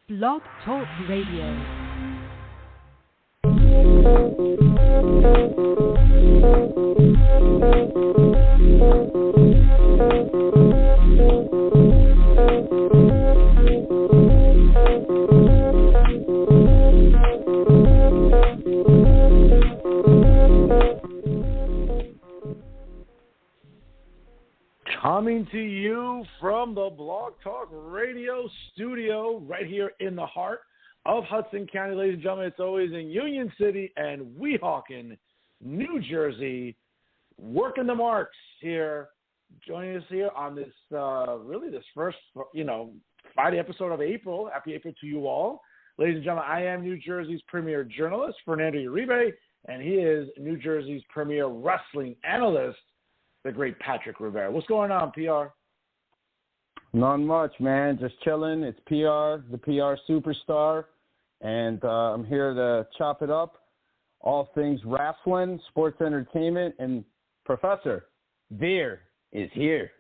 Blog Talk Radio. Coming to you from the Blog Talk Radio studio right here in the heart of Hudson County, ladies and gentlemen. It's always in Union City and Weehawken, New Jersey, working the marks here, joining us here on this, this first, Friday episode of April. Happy April to you all. Ladies and gentlemen, I am New Jersey's premier journalist, Fernando Uribe, and he is New Jersey's premier wrestling analyst, the great Patrick Rivera. What's going on, PR? Not much, man. Just chilling. It's PR, the PR superstar, and I'm here to chop it up. All things wrestling, sports entertainment, and Professor Veer is here.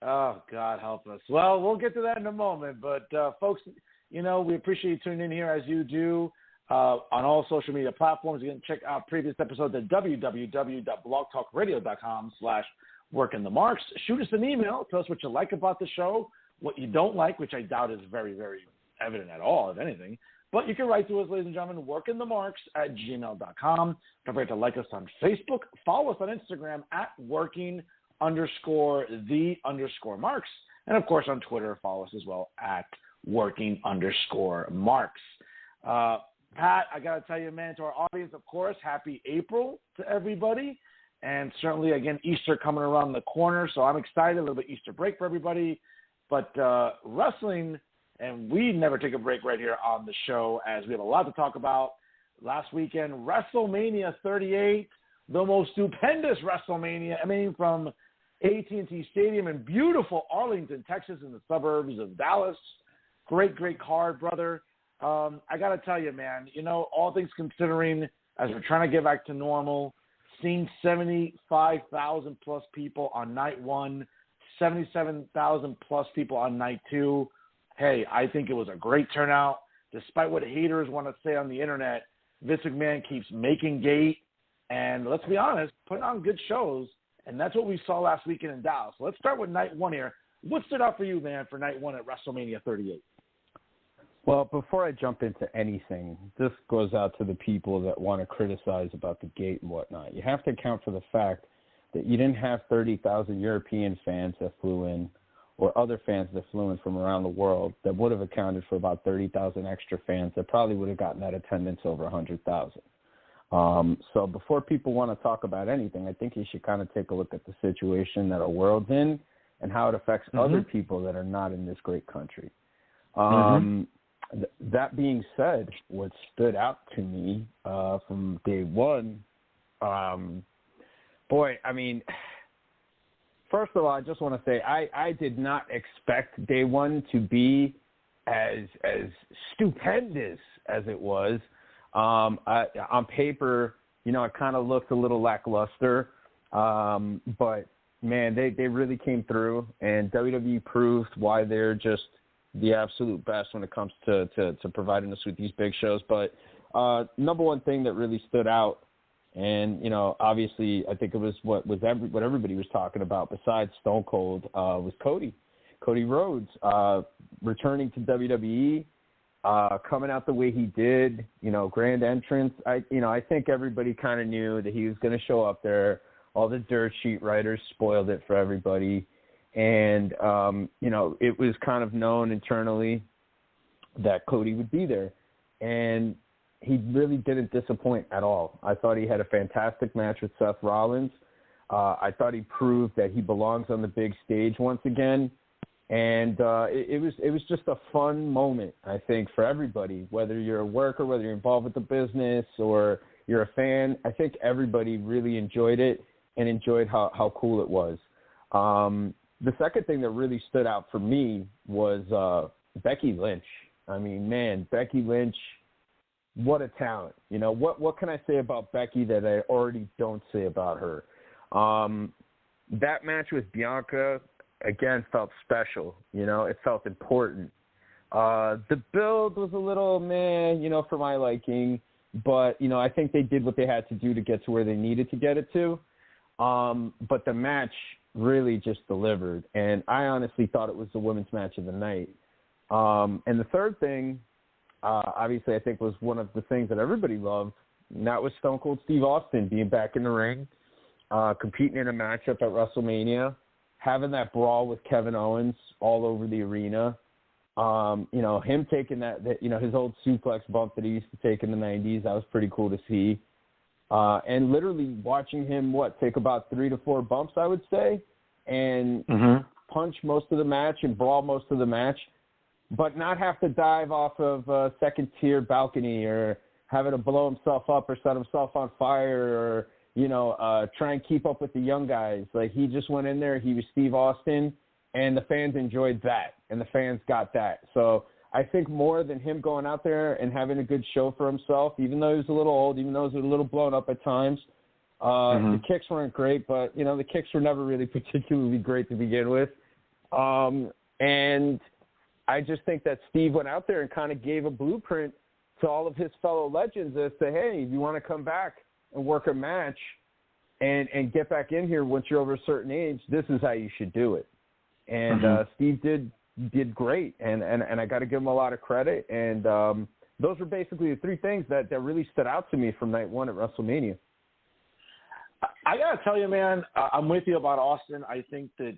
Oh, God help us. Well, we'll get to that in a moment, but folks, we appreciate you tuning in here as you do. On all social media platforms. You can check out previous episodes at www.blogtalkradio.com/workingthemarks. Shoot us an email. Tell us what you like about the show, what you don't like, which I doubt is very, very evident at all, if anything. But you can write to us, ladies and gentlemen, workingthemarks@gmail.com. Don't forget to like us on Facebook. Follow us on Instagram at working_the_marks. And, of course, on Twitter, follow us as well at working_marks. Pat, I got to tell you, man, to our audience, of course, happy April to everybody. And certainly, again, Easter coming around the corner, so I'm excited. A little bit Easter break for everybody. But wrestling, and we never take a break right here on the show as we have a lot to talk about. Last weekend, WrestleMania 38, the most stupendous WrestleMania, from AT&T Stadium in beautiful Arlington, Texas, in the suburbs of Dallas. Great, great card, brother. I got to tell you, man, all things considering, as we're trying to get back to normal, seeing 75,000 plus people on night one, 77,000 plus people on night two. Hey, I think it was a great turnout. Despite what haters want to say on the internet, Vince McMahon keeps making gate and, let's be honest, putting on good shows. And that's what we saw last weekend in Dallas. So let's start with night one here. What stood out for you, man, for night one at WrestleMania 38? Well, before I jump into anything, this goes out to the people that want to criticize about the gate and whatnot. You have to account for the fact that you didn't have 30,000 European fans that flew in or other fans that flew in from around the world that would have accounted for about 30,000 extra fans that probably would have gotten that attendance over 100,000. So before people want to talk about anything, I think you should kind of take a look at the situation that our world's in and how it affects other people that are not in this great country. That being said, what stood out to me from day one, first of all, I just want to say I did not expect day one to be as stupendous as it was. On paper, it kind of looked a little lackluster, but, man, they really came through, and WWE proved why they're just the absolute best when it comes to providing us with these big shows. But number one thing that really stood out, and, obviously I think it was what everybody was talking about besides Stone Cold, was Cody Rhodes returning to WWE, coming out the way he did, grand entrance. I think everybody kind of knew that he was going to show up there. All the dirt sheet writers spoiled it for everybody. And, it was kind of known internally that Cody would be there. And he really didn't disappoint at all. I thought he had a fantastic match with Seth Rollins. I thought he proved that he belongs on the big stage once again. And it was just a fun moment, I think, for everybody, whether you're a worker, whether you're involved with the business or you're a fan. I think everybody really enjoyed it and enjoyed how cool it was. The second thing that really stood out for me was Becky Lynch. Becky Lynch, what a talent. What can I say about Becky that I already don't say about her? That match with Bianca, again, felt special. It felt important. The build was a little meh, for my liking, but, I think they did what they had to do to get to where they needed to get it to. But the match really just delivered, and I honestly thought it was the women's match of the night. And the third thing, obviously I think was one of the things that everybody loved, and that was Stone Cold Steve Austin being back in the ring, competing in a matchup at WrestleMania, having that brawl with Kevin Owens all over the arena. Him taking that his old suplex bump that he used to take in the 90s, that was pretty cool to see. And literally watching him, take about 3 to 4 bumps, I would say, and punch most of the match and brawl most of the match, but not have to dive off of a second-tier balcony or having to blow himself up or set himself on fire or, try and keep up with the young guys. Like, he just went in there, he was Steve Austin, and the fans enjoyed that, and the fans got that. So I think more than him going out there and having a good show for himself, even though he was a little old, even though he was a little blown up at times, the kicks weren't great, but, the kicks were never really particularly great to begin with. And I just think that Steve went out there and kind of gave a blueprint to all of his fellow legends as to, hey, if you want to come back and work a match and get back in here once you're over a certain age, this is how you should do it. And Steve did great, and I got to give him a lot of credit. And those were basically the 3 things that really stood out to me from night 1 at WrestleMania. I got to tell you, man, I'm with you about Austin. I think that,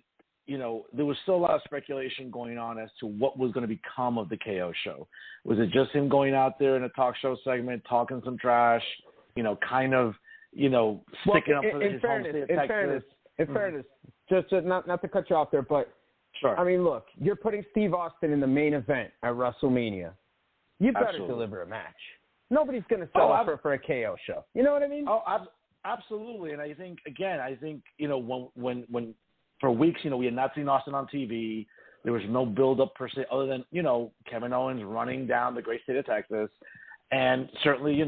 there was still a lot of speculation going on as to what was going to become of the KO show. Was it just him going out there in a talk show segment, talking some trash, kind of, sticking up for his home state of Texas? In fairness, just not to cut you off there, but sure. I mean, look, you're putting Steve Austin in the main event at WrestleMania. You better deliver a match. Nobody's going to sell up for a KO show. You know what I mean? Oh, absolutely. And I think when for weeks, we had not seen Austin on TV. There was no build-up per se, other than Kevin Owens running down the great state of Texas, and certainly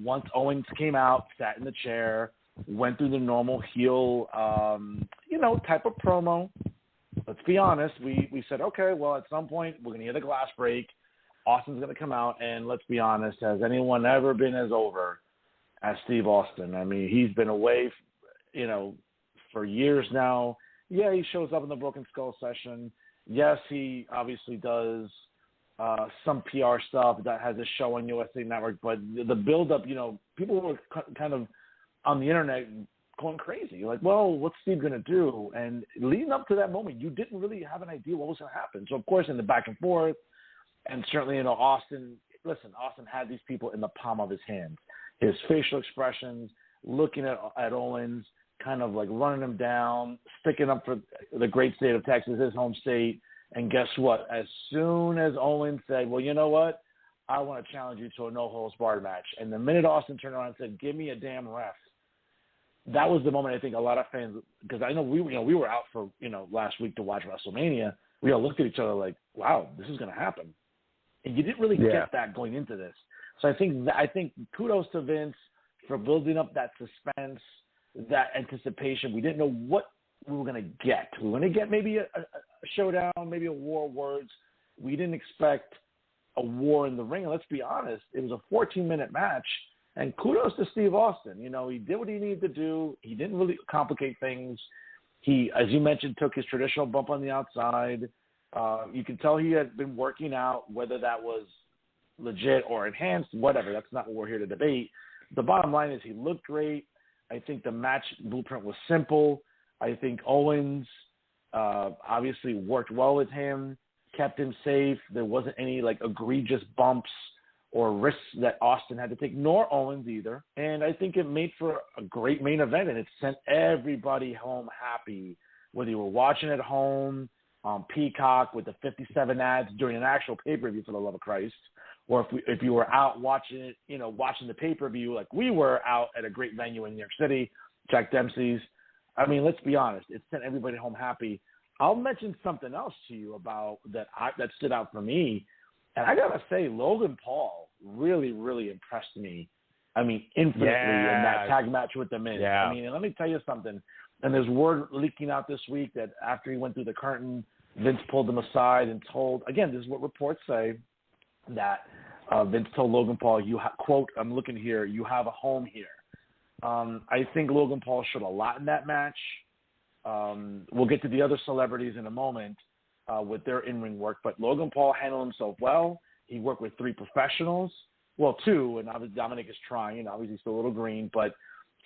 once Owens came out, sat in the chair, went through the normal heel type of promo. Let's be honest. We said, okay, well, at some point we're going to hear the glass break. Austin's going to come out, and let's be honest, has anyone ever been as over as Steve Austin? I mean, he's been away, for years now. Yeah, he shows up in the Broken Skull session. Yes, he obviously does some PR stuff that has a show on USA Network, but the build-up, people were kind of on the internet going crazy. Like, well, what's Steve going to do? And leading up to that moment, you didn't really have an idea what was going to happen. So, of course, in the back and forth, and certainly, Austin had these people in the palm of his hand. His facial expressions, looking at Owens, kind of like running him down, sticking up for the great state of Texas, his home state. And guess what? As soon as Owens said, well, you know what? I want to challenge you to a no-holds-barred match. And the minute Austin turned around and said, give me a damn ref, that was the moment I think a lot of fans, because I know we were out for, last week to watch WrestleMania. We all looked at each other like, wow, this is going to happen. And you didn't really get that going into this. So I think kudos to Vince for building up that suspense, that anticipation. We didn't know what we were going to get. We were going to get maybe a showdown, maybe a war of words. We didn't expect a war in the ring. And let's be honest, it was a 14-minute match. And kudos to Steve Austin. He did what he needed to do. He didn't really complicate things. He, as you mentioned, took his traditional bump on the outside. You can tell he had been working out, whether that was legit or enhanced, whatever. That's not what we're here to debate. The bottom line is he looked great. I think the match blueprint was simple. I think Owens obviously worked well with him, kept him safe. There wasn't any egregious bumps or risks that Austin had to take, nor Owens either. And I think it made for a great main event, and it sent everybody home happy, whether you were watching at home on Peacock with the 57 ads during an actual pay-per-view, for the love of Christ, or if you were out watching it, watching the pay-per-view like we were out at a great venue in New York City, Jack Dempsey's. I mean, let's be honest, it sent everybody home happy. I'll mention something else to you about that stood out for me. And I got to say, Logan Paul really, really impressed me. I mean, infinitely in that tag match with The Miz. Yeah. I mean, and let me tell you something. And there's word leaking out this week that after he went through the curtain, Vince pulled them aside and told, again, this is what reports say, that Vince told Logan Paul, quote, I'm looking here, you have a home here. I think Logan Paul showed a lot in that match. We'll get to the other celebrities in a moment with their in-ring work, but Logan Paul handled himself well. He worked with 3 professionals, well, 2, and obviously Dominic is trying. Obviously, he's still a little green, but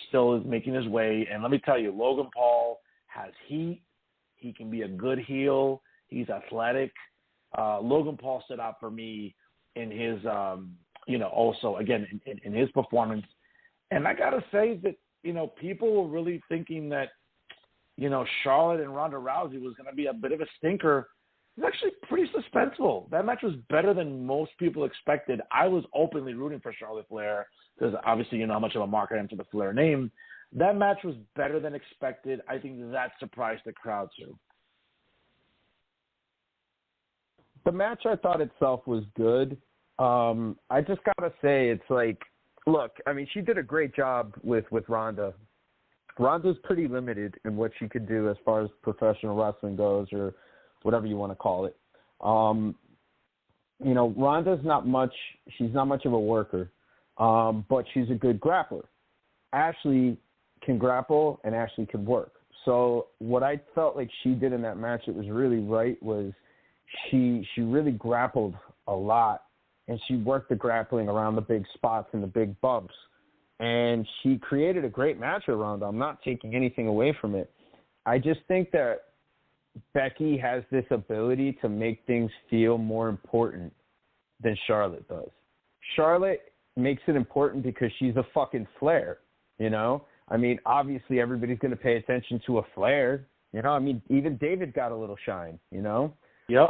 still is making his way. And let me tell you, Logan Paul has heat. He can be a good heel. He's athletic. Logan Paul stood out for me in his, also, again, in his performance. And I got to say that, people were really thinking that, Charlotte and Ronda Rousey was going to be a bit of a stinker. It was actually pretty suspenseful. That match was better than most people expected. I was openly rooting for Charlotte Flair because obviously you know how much of a market I am to the Flair name. That match was better than expected. I think that surprised the crowd too. The match I thought itself was good. I just got to say, it's like, look, I mean, she did a great job with Ronda. Ronda's pretty limited in what she could do as far as professional wrestling goes, or whatever you want to call it. Ronda's not much. She's not much of a worker, but she's a good grappler. Ashley can grapple and Ashley can work. So what I felt like she did in that match that was really right was she really grappled a lot, and she worked the grappling around the big spots and the big bumps. And she created a great match with Ronda. I'm not taking anything away from it. I just think that Becky has this ability to make things feel more important than Charlotte does. Charlotte makes it important because she's a fucking Flair, I mean, obviously everybody's going to pay attention to a Flair, I mean, even David got a little shine, Yep.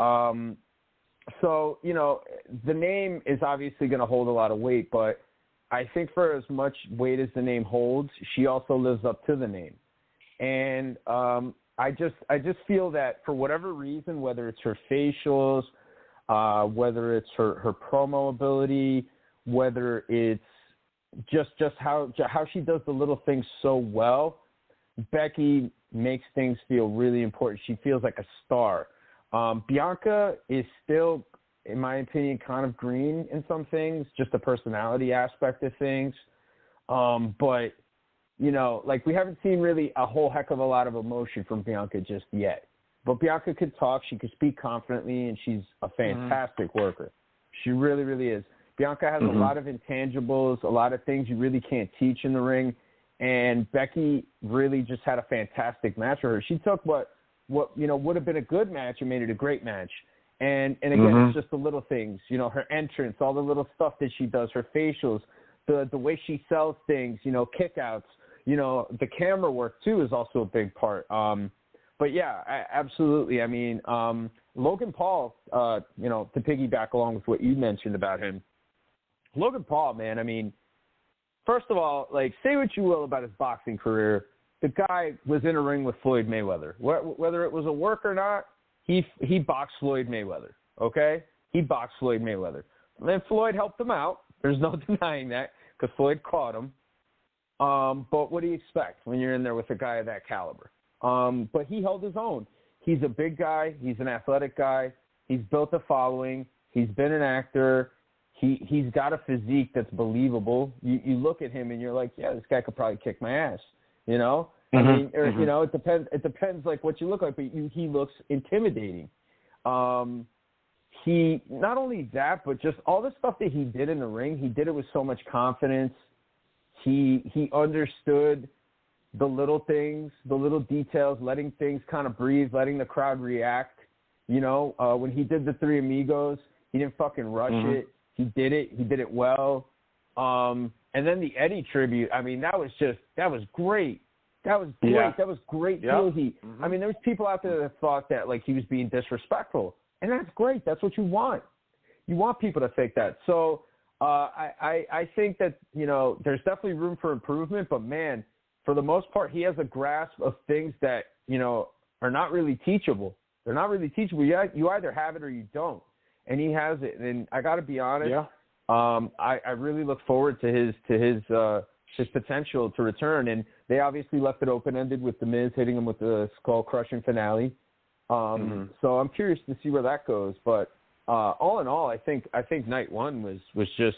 So, the name is obviously going to hold a lot of weight, but I think for as much weight as the name holds, she also lives up to the name. And I just feel that for whatever reason, whether it's her facials, whether it's her promo ability, whether it's just how she does the little things so well, Becky makes things feel really important. She feels like a star. Bianca is still, in my opinion, kind of green in some things, just the personality aspect of things. But, we haven't seen really a whole heck of a lot of emotion from Bianca just yet. But Bianca could talk. She could speak confidently, and she's a fantastic worker. She really, really is. Bianca has a lot of intangibles, a lot of things you really can't teach in the ring. And Becky really just had a fantastic match for her. She took what would have been a good match and made it a great match. And again, it's just the little things, her entrance, all the little stuff that she does, her facials, the way she sells things, kickouts, the camera work too is also a big part. But yeah, absolutely. I mean, Logan Paul, to piggyback along with what you mentioned about him, Logan Paul, man, I mean, first of all, say what you will about his boxing career, the guy was in a ring with Floyd Mayweather. Whether it was a work or not, he boxed Floyd Mayweather, okay? He boxed Floyd Mayweather. And then Floyd helped him out. There's no denying that because Floyd caught him. But what do you expect when you're in there with a guy of that caliber? But he held his own. He's a big guy. He's an athletic guy. He's built a following. He's been an actor. He's got a physique that's believable. You look at him and you're like, yeah, this guy could probably kick my ass, I mean, it depends. It depends what you look like, but he looks intimidating. He not only that, but just all the stuff that he did in the ring, he did it with so much confidence. He understood the little things, the little details, letting things kind of breathe, letting the crowd react. When he did the Three Amigos, he didn't fucking rush it. He did it. He did it well. And then the Eddie tribute, I mean, that was great. That was great. Yeah. That was great heel heat. I mean, there was people out there that thought that he was being disrespectful, and that's great. That's what you want. You want people to think that. So I think that there's definitely room for improvement. But man, for the most part, he has a grasp of things that are not really teachable. They're not really teachable. You either have it or you don't, and he has it. And I got to be honest. Yeah. I really look forward to his potential to return. And they obviously left it open-ended with The Miz hitting him with the skull-crushing finale. So I'm curious to see where that goes. But all in all, I think night one was just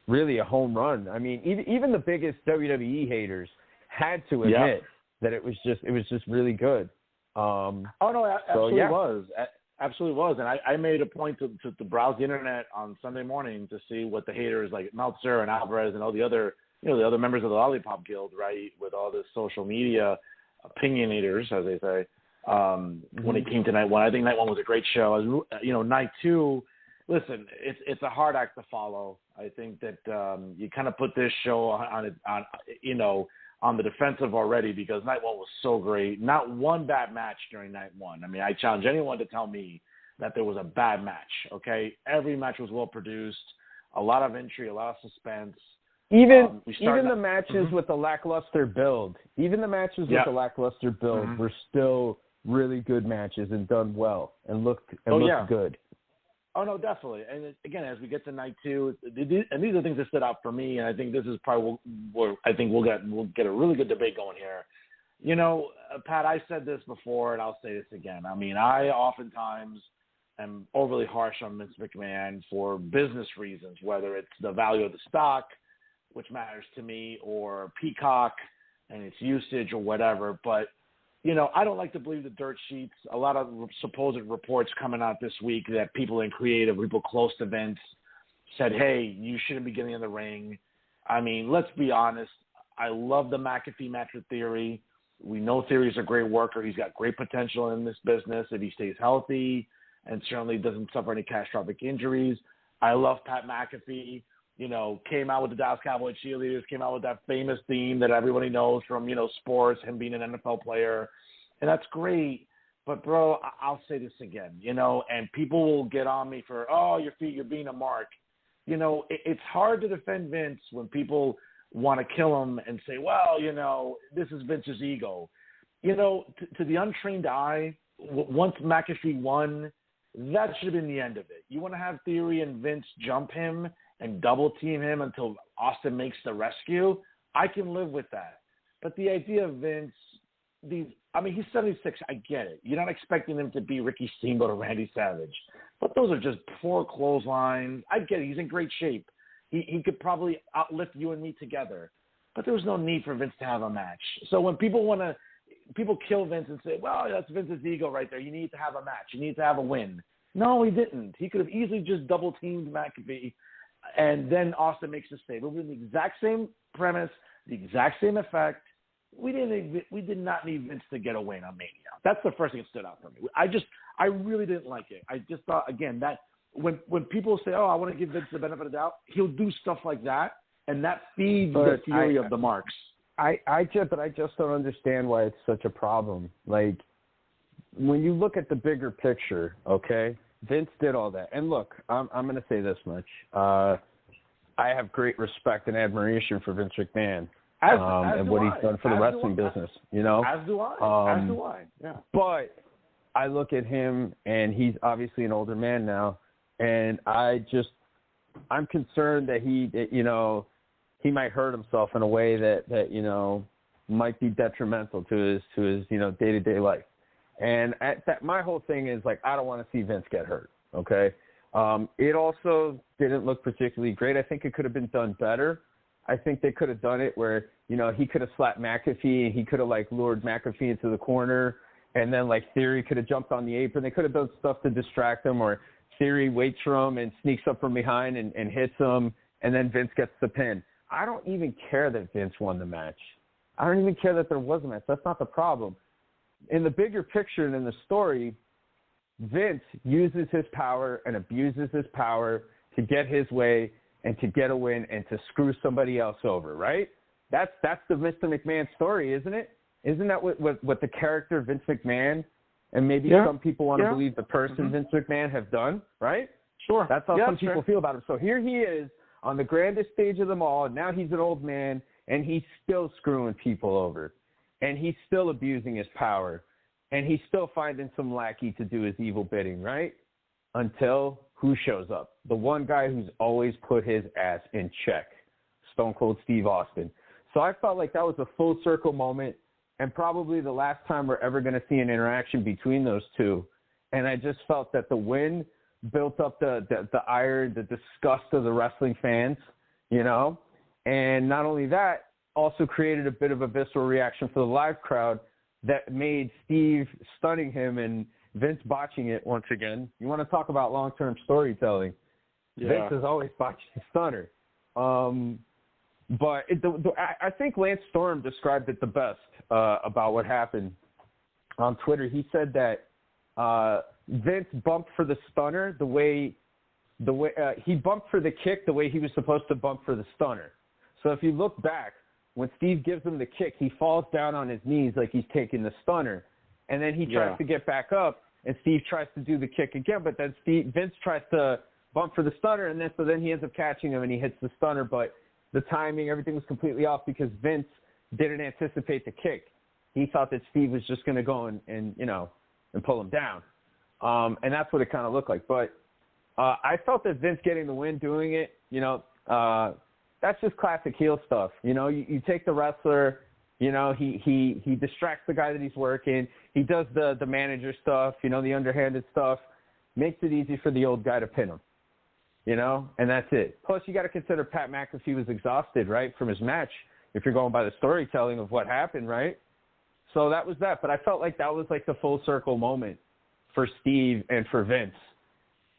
really a home run. I mean, even the biggest WWE haters had to admit that it was just really good. Absolutely was. Absolutely was. And I made a point to browse the internet on Sunday morning to see what the haters like Meltzer and Alvarez and all the other, the other members of the Lollipop Guild, right, with all this social media opinionators, as they say, when it came to night one. I think night one was a great show. Night two, listen, it's a hard act to follow. I think that you kind of put this show on the defensive already because night one was so great. Not one bad match during night one. I mean, I challenge anyone to tell me that there was a bad match, okay? Every match was well produced, a lot of intrigue, a lot of suspense. Even the matches with the lackluster build, were still really good matches and done well and looked good. Oh, no, definitely. And again, as we get to night two, and these are things that stood out for me, and I think this is probably where I think we'll get a really good debate going here. Pat, I said this before, and I'll say this again. I mean, I oftentimes am overly harsh on Vince McMahon for business reasons, whether it's the value of the stock, which matters to me, or Peacock and its usage or whatever. But I don't like to believe the dirt sheets. A lot of supposed reports coming out this week that people in creative, people close to Vince, said, hey, you shouldn't be getting in the ring. I mean, let's be honest. I love the McAfee match with Theory. We know Theory's a great worker. He's got great potential in this business if he stays healthy and certainly doesn't suffer any catastrophic injuries. I love Pat McAfee. Came out with the Dallas Cowboy cheerleaders, came out with that famous theme that everybody knows from, sports, him being an NFL player. And that's great. But, bro, I'll say this again, and people will get on me for, you're being a mark. It's hard to defend Vince when people want to kill him and say, well, this is Vince's ego. To the untrained eye, once McAfee won, that should have been the end of it. You want to have Theory and Vince jump him and double team him until Austin makes the rescue, I can live with that. But the idea of Vince, he's 76, I get it. You're not expecting him to be Ricky Steamboat or Randy Savage. But those are just poor clotheslines. I get it. He's in great shape. He could probably outlift you and me together. But there was no need for Vince to have a match. So when people kill Vince and say, well, that's Vince's ego right there. You need to have a match. You need to have a win. No, he didn't. He could have easily just double-teamed McAfee, and then Austin makes the save. It was the exact same premise, the exact same effect. We did not need Vince to get a win on Mania. That's the first thing that stood out for me. I really didn't like it. I just thought, again, that when people say, I want to give Vince the benefit of the doubt, he'll do stuff like that, and that feeds the theory of the marks. I just don't understand why it's such a problem. Like, when you look at the bigger picture, okay, Vince did all that. And look, I'm going to say this much. I have great respect and admiration for Vince McMahon and what he's done for the wrestling business, As do I. Yeah. But I look at him, and he's obviously an older man now, and I'm concerned that he might hurt himself in a way that might be detrimental to his day-to-day life. And my whole thing is, like, I don't want to see Vince get hurt, okay? It also didn't look particularly great. I think it could have been done better. I think they could have done it where, he could have slapped McAfee, and he could have, like, lured McAfee into the corner, and then, like, Theory could have jumped on the apron. They could have done stuff to distract him, or Theory waits for him and sneaks up from behind and hits him, and then Vince gets the pin. I don't even care that Vince won the match. I don't even care that there was a match. That's not the problem. In the bigger picture and in the story, Vince uses his power and abuses his power to get his way and to get a win and to screw somebody else over, right? That's the Mr. McMahon story, isn't it? Isn't that what the character Vince McMahon and maybe some people want to believe the person Vince McMahon have done, right? Sure. That's how some people feel about him. So here he is on the grandest stage of them all, and now he's an old man, and he's still screwing people over. And he's still abusing his power. And he's still finding some lackey to do his evil bidding, right? Until who shows up? The one guy who's always put his ass in check, Stone Cold Steve Austin. So I felt like that was a full circle moment. and probably the last time we're ever going to see an interaction between those two. And I just felt that the win built up the ire, the disgust of the wrestling fans, you know, and not only that, also created a bit of a visceral reaction for the live crowd that made Steve stunning him and Vince botching it once again. You want to talk about long-term storytelling. Yeah. Vince has always botched the stunner. But I think Lance Storm described it the best about what happened on Twitter. He said that Vince bumped for the stunner the way he bumped for the kick the way he was supposed to bump for the stunner. So if you look back, when Steve gives him the kick, he falls down on his knees like he's taking the stunner, and then he tries to get back up, and Steve tries to do the kick again, but then Vince tries to bump for the stunner, and then he ends up catching him and he hits the stunner, but the timing, everything was completely off because Vince didn't anticipate the kick. He thought that Steve was just going to go and pull him down. And that's what it kind of looked like. But I felt that Vince getting the win doing it, that's just classic heel stuff. You take the wrestler, he distracts the guy that he's working. He does the manager stuff, the underhanded stuff, makes it easy for the old guy to pin him. And that's it. Plus, you got to consider Pat McAfee was exhausted, right, from his match, if you're going by the storytelling of what happened, right? So that was that. But I felt like that was like the full circle moment for Steve and for Vince.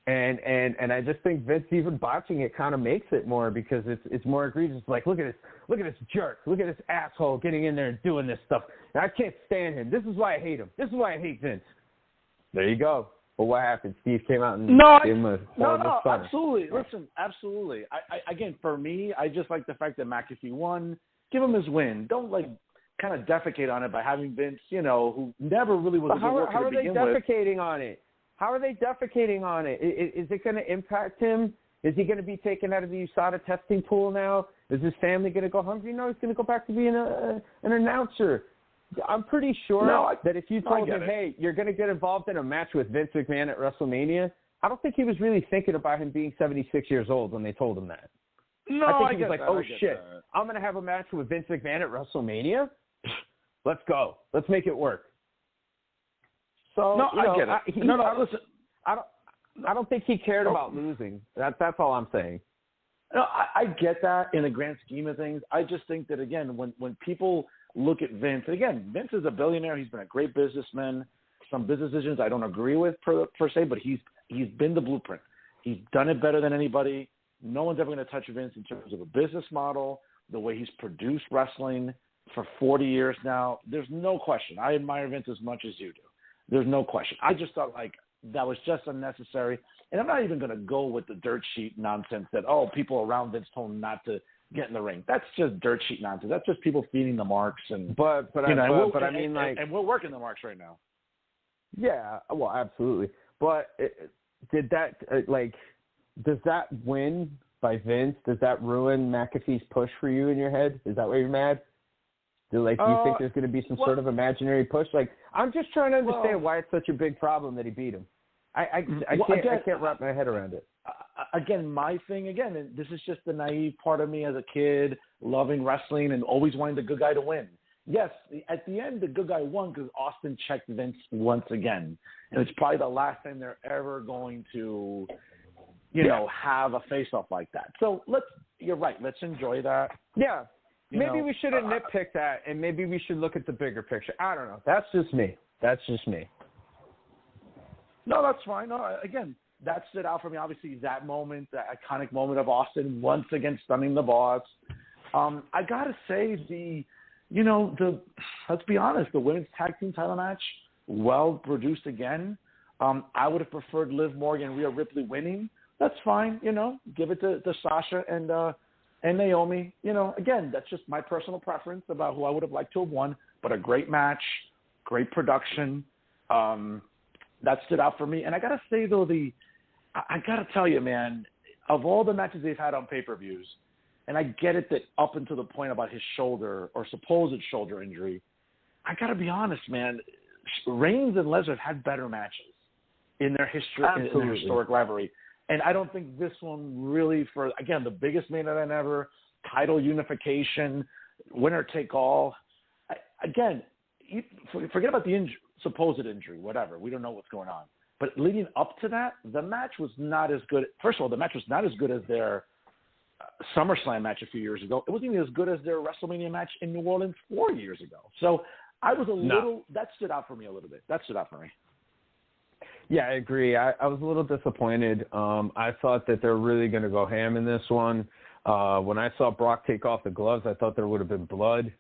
And I just think Vince even botching it kind of makes it more because it's more egregious. Like, look at this jerk. Look at this asshole getting in there and doing this stuff. And I can't stand him. This is why I hate him. This is why I hate Vince. There you go. But what happened? Steve came out and gave him a No, absolutely. Listen, absolutely. I again, for me, I just like the fact that McAfee won. Give him his win. Don't kind of defecate on it by having Vince, who never really was a good worker to begin with. How are they defecating on it? How are they defecating on it? Is it going to impact him? Is he going to be taken out of the USADA testing pool now? Is his family going to go hungry? No, he's going to go back to being an announcer. I'm pretty sure that if you told him, hey, you're going to get involved in a match with Vince McMahon at WrestleMania, I don't think he was really thinking about him being 76 years old when they told him that. No, I think he was like, oh, shit, I'm going to have a match with Vince McMahon at WrestleMania? Let's go. Let's make it work. So, I get it. Listen. I don't think he cared about losing. That's all I'm saying. No, I get that in the grand scheme of things. I just think that, again, when people look at Vince, and again, Vince is a billionaire. He's been a great businessman. Some business decisions I don't agree with per se, but he's been the blueprint. He's done it better than anybody. No one's ever going to touch Vince in terms of a business model, the way he's produced wrestling for 40 years now. There's no question. I admire Vince as much as you do. There's no question. I just thought that was just unnecessary. And I'm not even going to go with the dirt sheet nonsense that, people around Vince told him not to get in the ring. That's just dirt sheet nonsense. That's just people feeding the marks. And But I mean, we're working the marks right now. Yeah, well, absolutely. But did that, does that win by Vince, does that ruin McAfee's push for you in your head? Is that why you're mad? Do you think there's going to be some sort of imaginary push? I'm just trying to understand why it's such a big problem that he beat him. I can't wrap my head around it. Again, my thing, and this is just the naive part of me as a kid, loving wrestling and always wanting the good guy to win. Yes, at the end, the good guy won because Austin checked Vince once again. And it's probably the last time they're ever going to, have a face-off like that. So you're right, let's enjoy that. Yeah. Maybe we shouldn't nitpick that, and maybe we should look at the bigger picture. I don't know. That's just me. No, that's fine. No, again, that stood out for me. Obviously, that moment, the iconic moment of Austin once again stunning the boss. I gotta say let's be honest, the women's tag team title match, well produced again. I would have preferred Liv Morgan and Rhea Ripley winning. That's fine. Give it to Sasha and Naomi. Again, that's just my personal preference about who I would have liked to have won. But a great match, great production. That stood out for me. And I got to say, though, I got to tell you, man, of all the matches they've had on pay-per-views, and I get it that up until the point about his shoulder or supposed shoulder injury, I got to be honest, man, Reigns and Lesnar have had better matches in their history, in their historic rivalry. And I don't think this one really, for, again, the biggest main event ever, title unification, winner take all. Again, forget about the supposed injury, whatever. We don't know what's going on. But leading up to that, the match was not as good. First of all, the match was not as good as their SummerSlam match a few years ago. It wasn't even as good as their WrestleMania match in New Orleans 4 years ago. So I was that stood out for me a little bit. That stood out for me. Yeah, I agree. I was a little disappointed. I thought that they're really going to go ham in this one. When I saw Brock take off the gloves, I thought there would have been blood.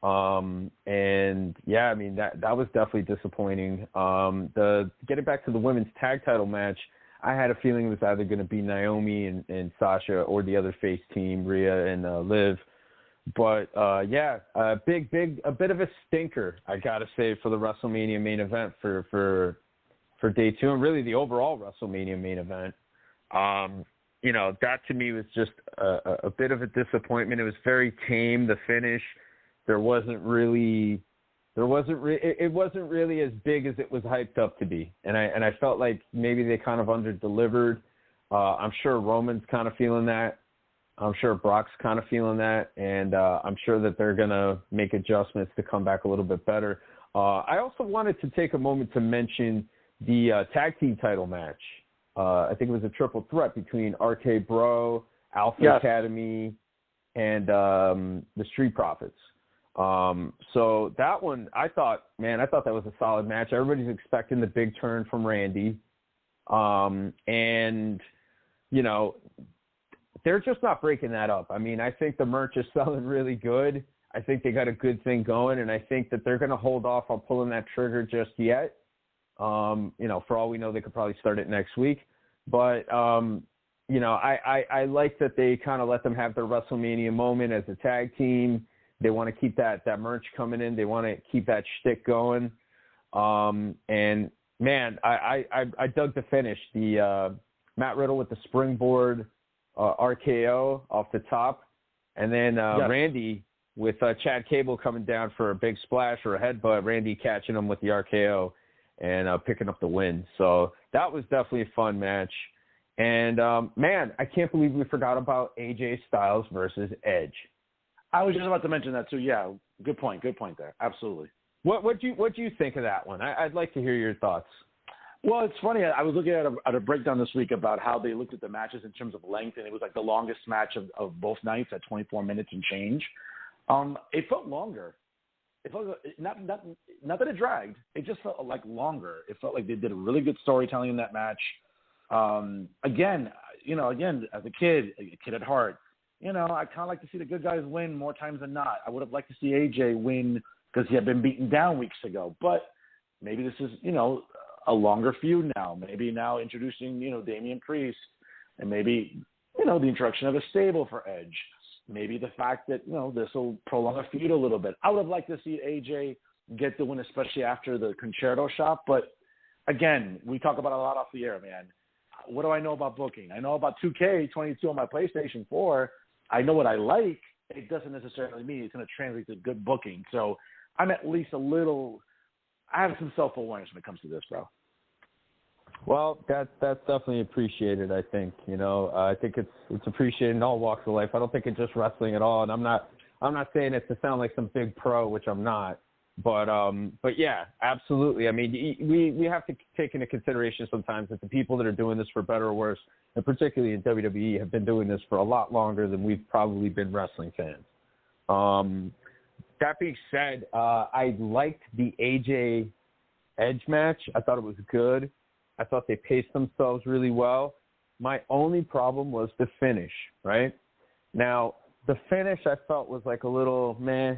And yeah, I mean, that was definitely disappointing. Getting back to the women's tag title match, I had a feeling it was either going to be Naomi and Sasha or the other face team, Rhea and Liv. But a bit of a stinker, I gotta say, for the WrestleMania main event for day 2, and really the overall WrestleMania main event. That to me was just a bit of a disappointment. It was very tame, the finish. It wasn't really as big as it was hyped up to be. And I felt like maybe they kind of under-delivered. I'm sure Roman's kind of feeling that. I'm sure Brock's kind of feeling that. And I'm sure that they're going to make adjustments to come back a little bit better. I also wanted to take a moment to mention the tag team title match. I think it was a triple threat between RK Bro, Alpha Academy, and the Street Profits. So that one, I thought that was a solid match. Everybody's expecting the big turn from Randy. And, they're just not breaking that up. I mean, I think the merch is selling really good. I think they got a good thing going, and I think that they're going to hold off on pulling that trigger just yet. For all we know, they could probably start it next week. But, I like that they kind of let them have their WrestleMania moment as a tag team. They want to keep that merch coming in. They want to keep that shtick going. And, man, I dug the finish. The Matt Riddle with the springboard RKO off the top. And then Randy with Chad Cable coming down for a big splash or a headbutt. Randy catching him with the RKO and picking up the win. So that was definitely a fun match. And, man, I can't believe we forgot about AJ Styles versus Edge. I was just about to mention that too. Yeah, good point there. Absolutely. What do you think of that one? I'd like to hear your thoughts. Well, it's funny. I was looking at a breakdown this week about how they looked at the matches in terms of length, and it was like the longest match of both nights at 24 minutes and change. It felt longer. It felt not that it dragged. It just felt like longer. It felt like they did a really good storytelling in that match. Again, as a kid at heart, I kind of like to see the good guys win more times than not. I would have liked to see AJ win because he had been beaten down weeks ago. But maybe this is, a longer feud now. Maybe now introducing, Damian Priest, and maybe, the introduction of a stable for Edge. Maybe the fact that, this will prolong a feud a little bit. I would have liked to see AJ get the win, especially after the Concerto shot. But, again, we talk about it a lot off the air, man. What do I know about booking? I know about 2K22 on my PlayStation 4. I know what I like. It doesn't necessarily mean it's going to translate to good booking. So I'm at least I have some self-awareness when it comes to this, bro. Well, that's definitely appreciated, I think. I think it's appreciated in all walks of life. I don't think it's just wrestling at all. And I'm not saying it to sound like some big pro, which I'm not. But yeah, absolutely. I mean, we have to take into consideration sometimes that the people that are doing this for better or worse, and particularly in WWE, have been doing this for a lot longer than we've probably been wrestling fans. That being said, I liked the AJ Edge match. I thought it was good. I thought they paced themselves really well. My only problem was the finish, right? Now, the finish I felt was like a little meh,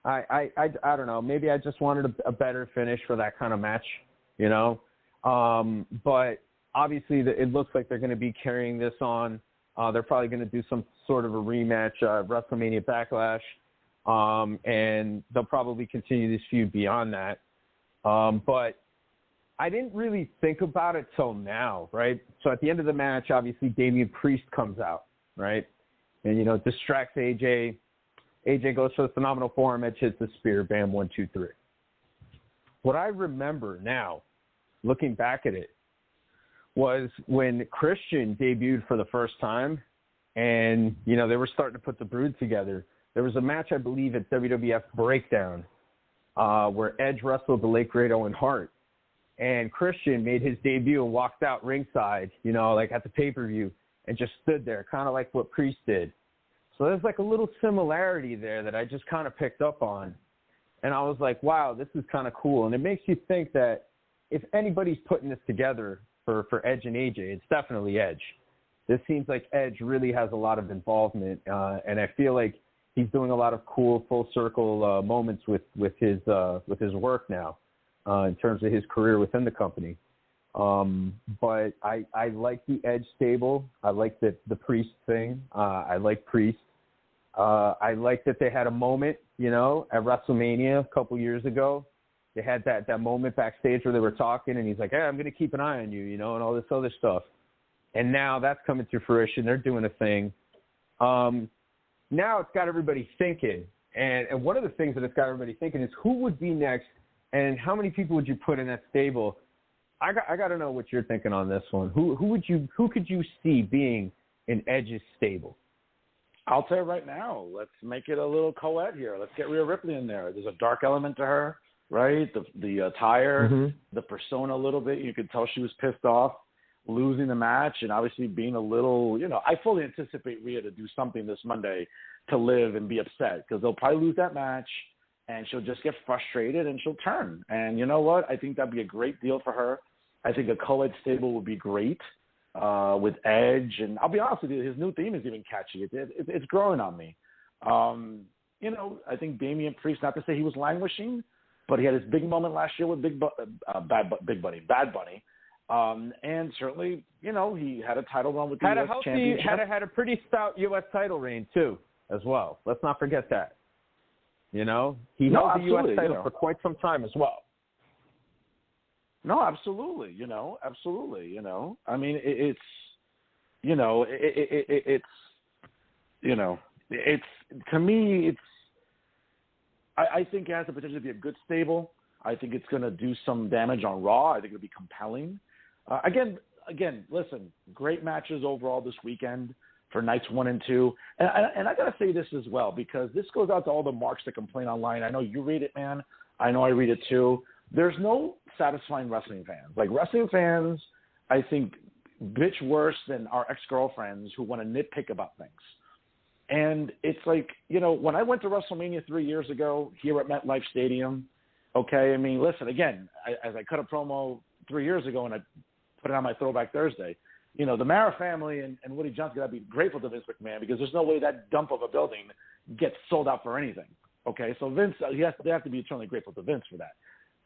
I don't know. Maybe I just wanted a better finish for that kind of match, But obviously it looks like they're going to be carrying this on. They're probably going to do some sort of a rematch, WrestleMania Backlash. And they'll probably continue this feud beyond that. But I didn't really think about it till now, right? So at the end of the match, obviously Damian Priest comes out, right? And, distracts AJ. AJ goes for the phenomenal forearm, Edge hits the spear, bam, 1, 2, 3. What I remember now, looking back at it, was when Christian debuted for the first time and, they were starting to put the Brood together. There was a match, I believe, at WWF Breakdown where Edge wrestled the late great Owen Hart. And Christian made his debut and walked out ringside, like at the pay-per-view, and just stood there, kind of like what Priest did. So there's like a little similarity there that I just kind of picked up on. And I was like, wow, this is kind of cool. And it makes you think that if anybody's putting this together for Edge and AJ, it's definitely Edge. This seems like Edge really has a lot of involvement, and I feel like he's doing a lot of cool full circle moments with his work now. In terms of his career within the company. But I like the Edge stable. I like the Priest thing. I like Priest. I like that they had a moment, at WrestleMania a couple years ago. They had that moment backstage where they were talking, and he's like, hey, I'm going to keep an eye on you, and all this other stuff. And now that's coming to fruition. They're doing a thing. Now it's got everybody thinking. And one of the things that it's got everybody thinking is who would be next. And how many people would you put in that stable? I got to know what you're thinking on this one. Who could you see being in Edge's stable? I'll tell you right now. Let's make it a little co-ed here. Let's get Rhea Ripley in there. There's a dark element to her, right? The attire, the persona a little bit. You could tell she was pissed off losing the match, and obviously being a little. I fully anticipate Rhea to do something this Monday to live and be upset because they'll probably lose that match. And she'll just get frustrated and she'll turn. And you know what? I think that'd be a great deal for her. I think a co-ed stable would be great with Edge. And I'll be honest with you, his new theme is even catchy. It's growing on me. I think Damian Priest, not to say he was languishing, but he had his big moment last year with Bad Bunny. And certainly, he had a title run with the U.S. Championship. Had a pretty stout U.S. title reign, too, as well. Let's not forget that. He held the U.S. title for quite some time as well. No, absolutely. Absolutely. I mean, it's to me, I think it has the potential to be a good stable. I think it's going to do some damage on Raw. I think it'll be compelling. Again, listen, great matches overall this weekend for nights 1 and 2. And I got to say this as well, because this goes out to all the marks that complain online. I know you read it, man. I know I read it too. There's no satisfying wrestling fans. Like, wrestling fans, I think, bitch worse than our ex-girlfriends who want to nitpick about things. And it's like, when I went to WrestleMania 3 years ago here at MetLife Stadium, okay, I mean, listen, again, as I cut a promo 3 years ago and I put it on my Throwback Thursday, the Mara family and Woody Johnson got to be grateful to Vince McMahon because there's no way that dump of a building gets sold out for anything. Okay, so Vince, they have to be eternally grateful to Vince for that.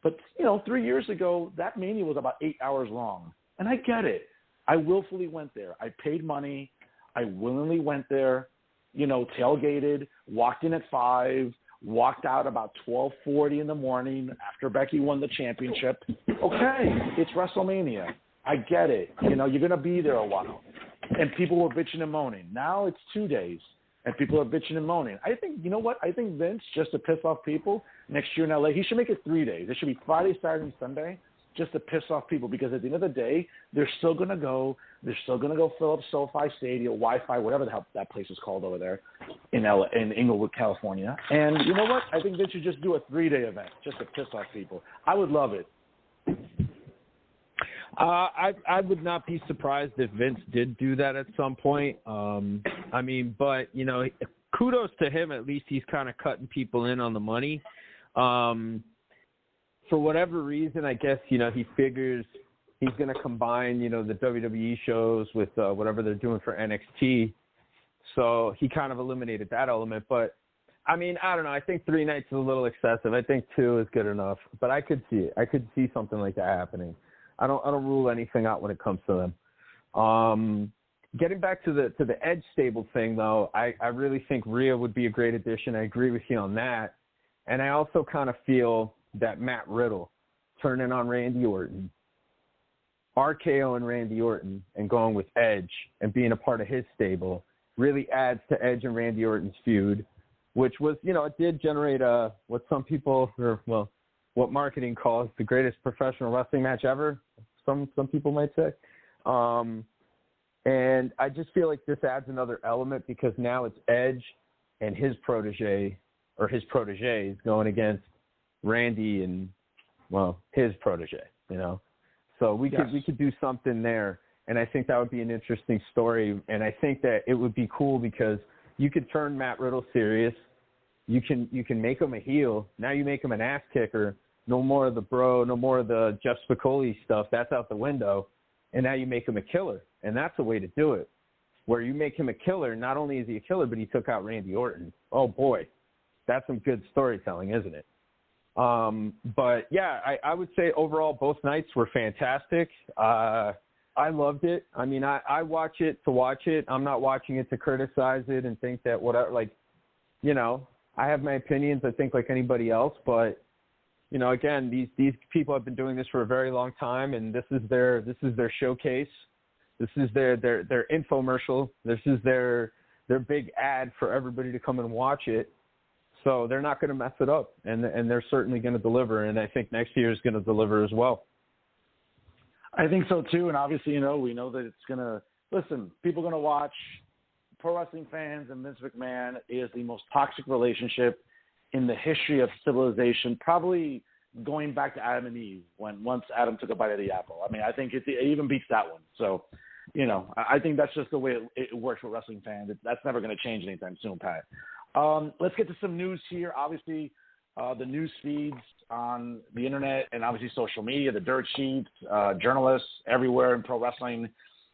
But, 3 years ago, that Mania was about 8 hours long. And I get it. I willfully went there. I paid money. I willingly went there, tailgated, walked in at 5, walked out about 12:40 in the morning after Becky won the championship. Okay, it's WrestleMania. I get it. You're going to be there a while. And people were bitching and moaning. Now it's 2 days, and people are bitching and moaning. I think, I think Vince, just to piss off people next year in L.A., he should make it 3 days. It should be Friday, Saturday, and Sunday, just to piss off people. Because at the end of the day, they're still going to go. They're still going to go fill up SoFi Stadium, Wi-Fi, whatever the hell that place is called over there in Inglewood, California. And you know what? I think they should just do a 3-day event just to piss off people. I would love it. I would not be surprised if Vince did do that at some point. But, kudos to him. At least he's kind of cutting people in on the money. For whatever reason, I guess, he figures he's going to combine, the WWE shows with whatever they're doing for NXT. So he kind of eliminated that element. But, I don't know. I think 3 nights is a little excessive. I think 2 is good enough. But I could see it. I could see something like that happening. I don't rule anything out when it comes to them. Getting back to the Edge stable thing, though, I really think Rhea would be a great addition. I agree with you on that. And I also kind of feel that Matt Riddle turning on Randy Orton, RKO and Randy Orton, and going with Edge and being a part of his stable really adds to Edge and Randy Orton's feud, which was, it did generate what some people, what marketing calls the greatest professional wrestling match ever, some people might say. And I just feel like this adds another element because now it's Edge and his protege, or his proteges, going against, Randy and, well, his protege, you know. So we could do something there, and I think that would be an interesting story. And I think that it would be cool because you could turn Matt Riddle serious. You can make him a heel. Now you make him an ass kicker. No more of the bro, no more of the Jeff Spicoli stuff. That's out the window. And now you make him a killer, and that's a way to do it. Where you make him a killer, not only is he a killer, but he took out Randy Orton. Oh boy, that's some good storytelling, isn't it? But yeah, I would say overall both nights were fantastic. I loved it. I mean, I watch it to watch it. I'm not watching it to criticize it and think that whatever, like, you know, I have my opinions, I think, like anybody else, but you know, again, these people have been doing this for a very long time, and this is their showcase. This is their infomercial. This is their big ad for everybody to come and watch it. So they're not going to mess it up, and they're certainly going to deliver. And I think next year is going to deliver as well. I think so too. And obviously, you know, we know that it's going to listen. People are going to watch. Pro wrestling fans and Vince McMahon is the most toxic relationship in the history of civilization, probably going back to Adam and Eve, once Adam took a bite of the apple. I mean, I think it even beats that one. So, you know, I think that's just the way it works with wrestling fans. That's never going to change anytime soon, Pat. Let's get to some news here. Obviously, the news feeds on the internet and obviously social media, the dirt sheets, journalists everywhere in pro wrestling.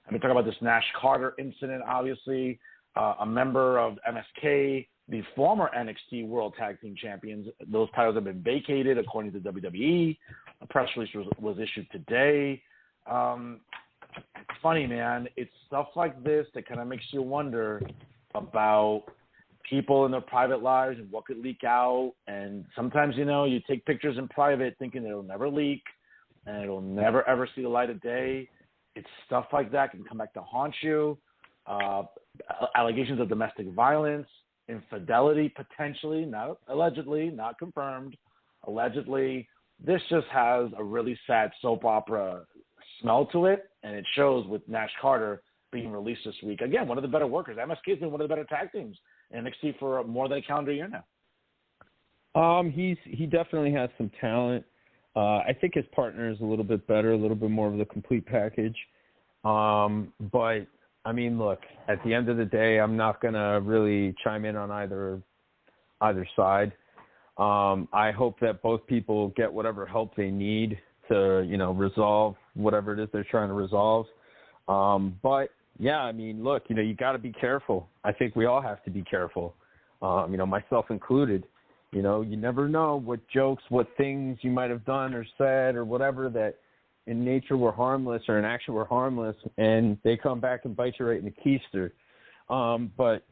I've been talking about this Nash Carter incident, obviously, a member of MSK, the former NXT World Tag Team Champions. Those titles have been vacated, according to WWE. A press release was issued today. It's funny, man. It's stuff like this that kind of makes you wonder about people in their private lives and what could leak out. And sometimes, you know, you take pictures in private thinking it'll never leak and it'll never, ever see the light of day. It's stuff like that can come back to haunt you. Allegations of domestic violence, infidelity, potentially, not allegedly, not confirmed, allegedly. This just has a really sad soap opera smell to it, and it shows with Nash Carter being released this week. Again, one of the better workers. MSK has been one of the better tag teams in NXT for more than a calendar year now. He definitely has some talent. I think his partner is a little bit better, a little bit more of the complete package. But I mean, look, at the end of the day, I'm not going to really chime in on either side. I hope that both people get whatever help they need to, you know, resolve whatever it is they're trying to resolve. But yeah, I mean, look, you know, you got to be careful. I think we all have to be careful, you know, myself included. You know, you never know what jokes, what things you might have done or said or whatever that in nature were harmless or in action were harmless, and they come back and bite you right in the keister. But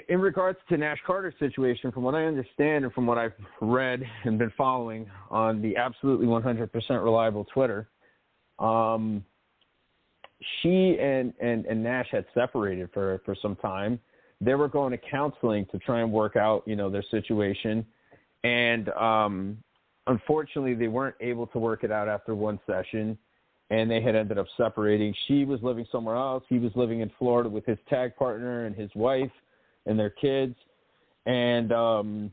in regards to Nash Carter's situation, from what I understand and from what I've read and been following on the absolutely 100% reliable Twitter, she and Nash had separated for some time. They were going to counseling to try and work out, you know, their situation. And unfortunately, they weren't able to work it out after one session, and they had ended up separating. She was living somewhere else. He was living in Florida with his tag partner and his wife and their kids. And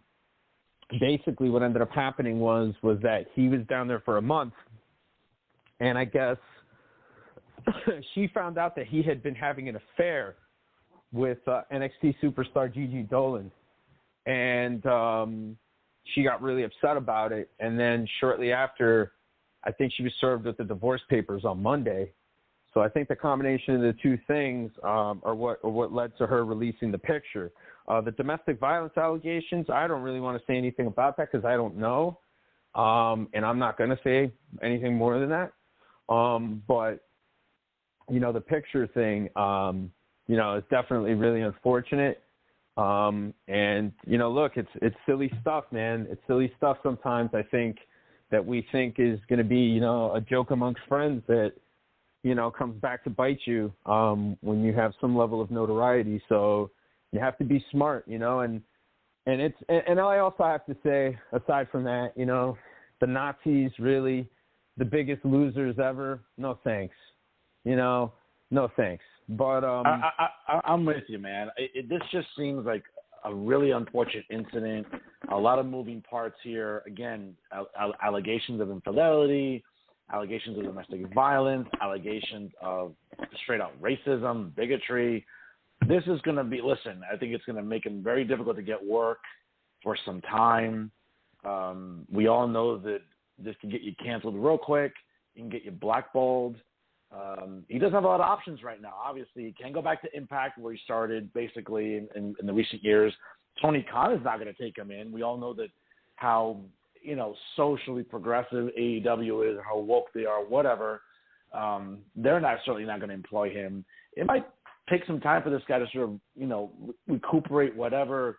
basically what ended up happening was that he was down there for a month, and I guess she found out that he had been having an affair with NXT superstar Gigi Dolan. And she got really upset about it. And then shortly after, I think she was served with the divorce papers on Monday. So I think the combination of the two things are what led to her releasing the picture. The domestic violence allegations, I don't really want to say anything about that because I don't know. And I'm not going to say anything more than that. But, you know, the picture thing, you know, is definitely really unfortunate. And, you know, look, it's silly stuff, man. It's silly stuff sometimes, I think, that we think is going to be, you know, a joke amongst friends that, you know, comes back to bite you when you have some level of notoriety. So you have to be smart, you know, and I also have to say, aside from that, you know, the Nazis really the biggest losers ever. No thanks. You know, no thanks. But I'm with you, man. This just seems like a really unfortunate incident. A lot of moving parts here. Again, allegations of infidelity, allegations of domestic violence, allegations of straight-out racism, bigotry. This is going to be, listen, I think it's going to make it very difficult to get work for some time. We all know that this can get you canceled real quick. It can get you blackballed. He doesn't have a lot of options right now. Obviously, he can go back to Impact where he started basically in the recent years. Tony Khan is not going to take him in. We all know that how, socially progressive AEW is, how woke they are, whatever. They're certainly not going to employ him. It might take some time for this guy to sort of, recuperate whatever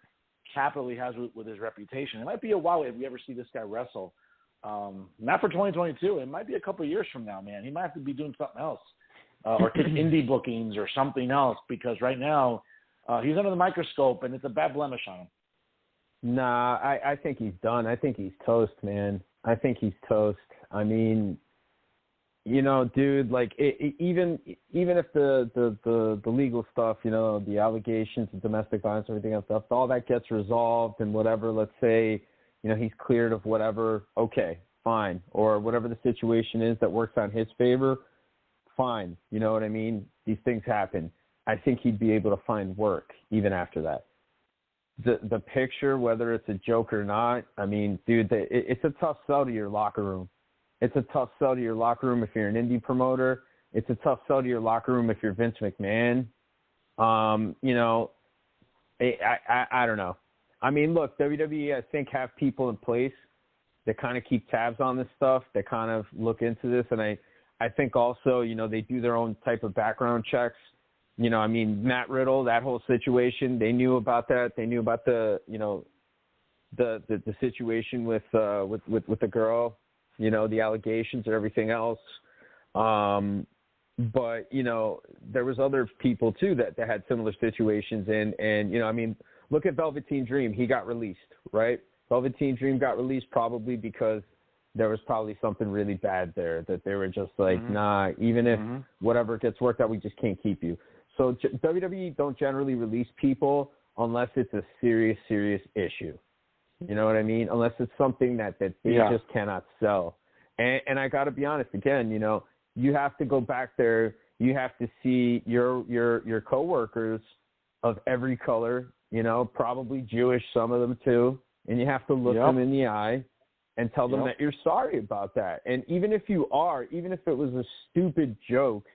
capital he has with his reputation. It might be a while if we ever see this guy wrestle. Not for 2022. It might be a couple of years from now, man. He might have to be doing something else or take indie bookings or something else because right now he's under the microscope and it's a bad blemish on him. Nah, I think he's done. I think he's toast, man. I think he's toast. I mean, dude, like even if the legal stuff, the allegations of domestic violence, everything else, if all that gets resolved and whatever, let's say, he's cleared of whatever, okay, fine. Or whatever the situation is that works on his favor, fine. You know what I mean? These things happen. I think he'd be able to find work even after that. The picture, whether it's a joke or not, I mean, dude, it's a tough sell to your locker room. It's a tough sell to your locker room if you're an indie promoter. It's a tough sell to your locker room if you're Vince McMahon. I don't know. I mean, look, WWE, I think, have people in place that kind of keep tabs on this stuff, that kind of look into this. And I think also, they do their own type of background checks. I mean, Matt Riddle, that whole situation, they knew about that. They knew about the situation with the girl, the allegations and everything else. But, there was other people, too, that had similar situations. And I mean, look at Velveteen Dream. He got released, right? Velveteen Dream got released probably because there was probably something really bad there that they were just like, nah, even if whatever gets worked out, we just can't keep you. So WWE don't generally release people unless it's a serious, serious issue. You know what I mean? Unless it's something that they just cannot sell. And I got to be honest, again, you have to go back there. You have to see your coworkers of every color, probably Jewish, some of them too. And you have to look them in the eye and tell them that you're sorry about that. And even if you are, even if it was a stupid joke,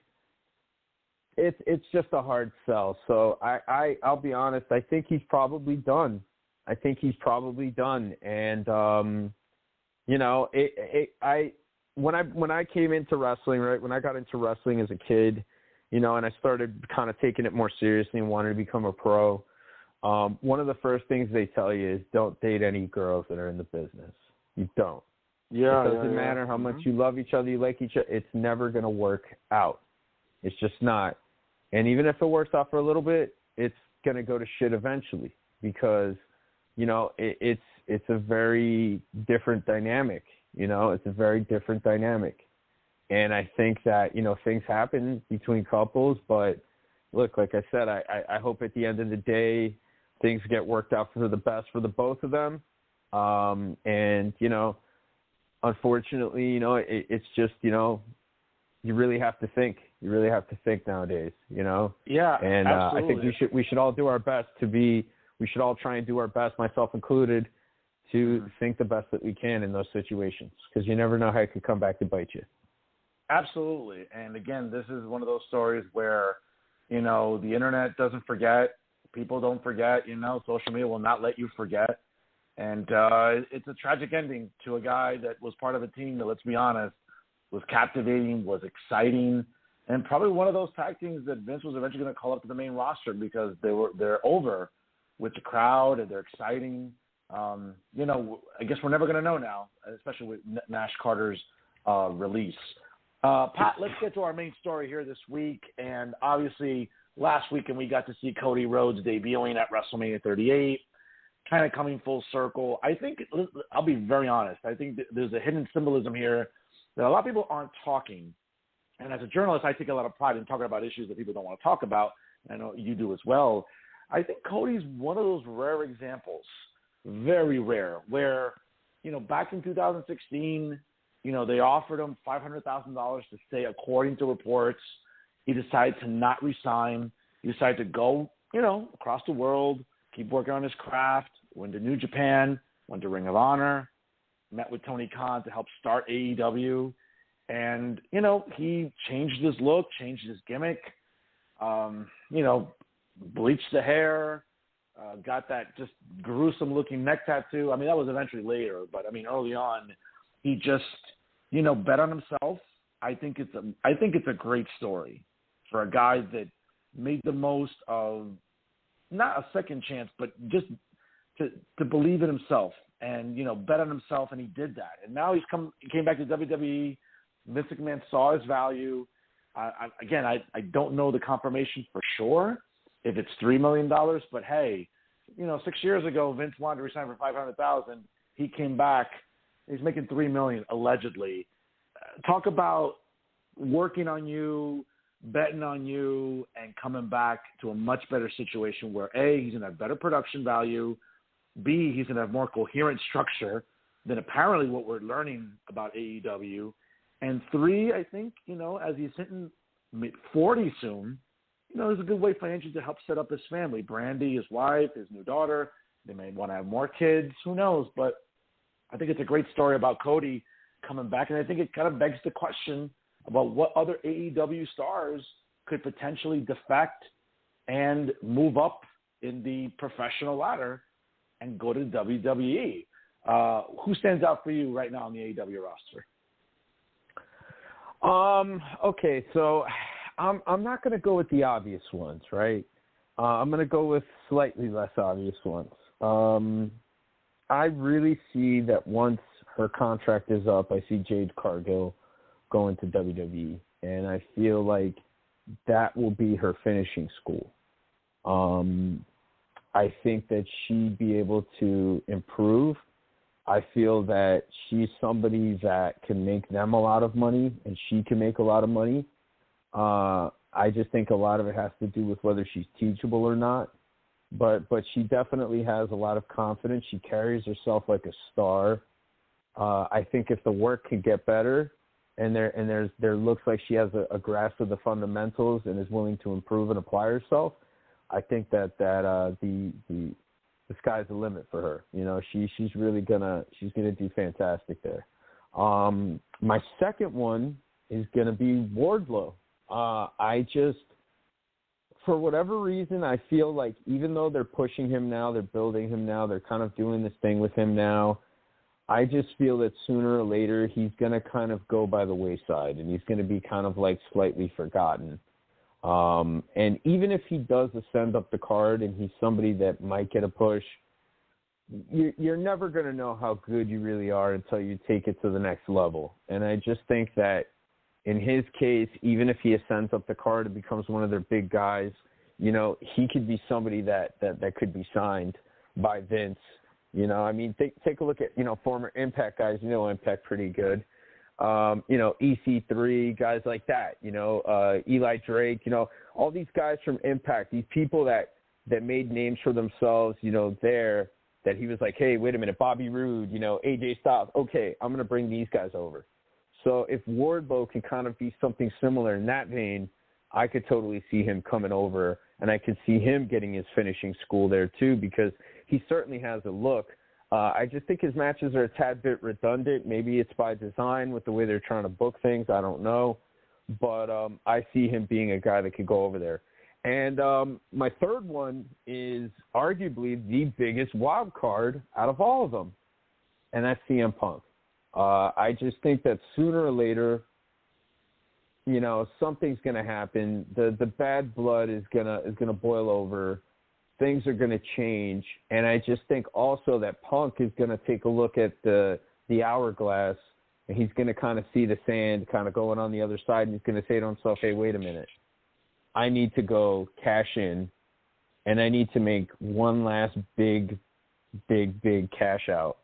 it's just a hard sell. So I'll be honest, I think he's probably done. And, when I came into wrestling, right, when I got into wrestling as a kid, and I started kind of taking it more seriously and wanted to become a pro, one of the first things they tell you is don't date any girls that are in the business. You don't. Yeah. It doesn't matter how much you love each other, you like each other. It's never going to work out. It's just not. And even if it works out for a little bit, it's going to go to shit eventually because, it's a very different dynamic. It's a very different dynamic. And I think that, things happen between couples. But, look, like I said, I hope at the end of the day things get worked out for the best for the both of them. And, unfortunately, it's just, you really have to think. You really have to think nowadays, Yeah, and I think we should all do our best we should all try and do our best, myself included, to think the best that we can in those situations because you never know how it could come back to bite you. Absolutely. And again, this is one of those stories where, the internet doesn't forget. People don't forget, social media will not let you forget. And it's a tragic ending to a guy that was part of a team that, let's be honest, was captivating, was exciting, and probably one of those tag teams that Vince was eventually going to call up to the main roster because they're over with the crowd and they're exciting. I guess we're never going to know now, especially with Nash Carter's release. Pat, let's get to our main story here this week. And obviously, last weekend we got to see Cody Rhodes debuting at WrestleMania 38, kind of coming full circle. I think, I'll be very honest, I think there's a hidden symbolism here that a lot of people aren't talking. And as a journalist, I take a lot of pride in talking about issues that people don't want to talk about. I know you do as well. I think Cody's one of those rare examples, very rare, where, back in 2016, they offered him $500,000 to stay, according to reports. He decided to not resign. He decided to go, across the world, keep working on his craft, went to New Japan, went to Ring of Honor, met with Tony Khan to help start AEW. And, he changed his look, changed his gimmick, bleached the hair, got that just gruesome-looking neck tattoo. I mean, that was eventually later, but, early on, he just, bet on himself. I think it's a great story for a guy that made the most of not a second chance, but just to believe in himself and, bet on himself, and he did that. And now he came back to WWE. Vince McMahon saw his value. I don't know the confirmation for sure if it's $3 million, but hey, 6 years ago, Vince wanted to resign for $500,000. He came back. He's making $3 million allegedly. Talk about working on you, betting on you, and coming back to a much better situation where A, he's going to have better production value, B, he's going to have more coherent structure than apparently what we're learning about AEW, and 3, I think, as he's hitting mid-40 soon, there's a good way financially to help set up his family. Brandy, his wife, his new daughter, they may want to have more kids. Who knows? But I think it's a great story about Cody coming back, and I think it kind of begs the question about what other AEW stars could potentially defect and move up in the professional ladder and go to WWE. Who stands out for you right now on the AEW roster? Okay, so I'm not going to go with the obvious ones, right? I'm going to go with slightly less obvious ones. I really see that once her contract is up, I see Jade Cargill going to WWE, and I feel like that will be her finishing school. I think that she'd be able to improve. I feel that she's somebody that can make them a lot of money, and she can make a lot of money. I just think a lot of it has to do with whether she's teachable or not. But she definitely has a lot of confidence. She carries herself like a star. I think if the work could get better, and there looks like she has a grasp of the fundamentals and is willing to improve and apply herself, I think that the sky's the limit for her. She's really gonna do fantastic there. My second one is gonna be Wardlow. I just, for whatever reason, I feel like even though they're pushing him now, they're building him now, they're kind of doing this thing with him now, I just feel that sooner or later he's going to kind of go by the wayside, and he's going to be kind of like slightly forgotten. And even if he does ascend up the card and he's somebody that might get a push, you're never going to know how good you really are until you take it to the next level. And I just think that in his case, even if he ascends up the card and becomes one of their big guys, he could be somebody that could be signed by Vince. Take a look at, former Impact guys, Impact pretty good. EC3, guys like that, Eli Drake, all these guys from Impact, these people that made names for themselves, there, that he was like, hey, wait a minute, Bobby Roode, AJ Styles, okay, I'm going to bring these guys over. So if Wardlow can kind of be something similar in that vein, I could totally see him coming over, and I could see him getting his finishing school there too, because he certainly has a look. I just think his matches are a tad bit redundant. Maybe it's by design with the way they're trying to book things. I don't know. But I see him being a guy that could go over there. And my third one is arguably the biggest wild card out of all of them, and that's CM Punk. I just think that sooner or later, something's going to happen. The bad blood is gonna boil over. Things are going to change, and I just think also that Punk is going to take a look at the hourglass, and he's going to kind of see the sand kind of going on the other side, and he's going to say to himself, hey, wait a minute. I need to go cash in, and I need to make one last big cash out,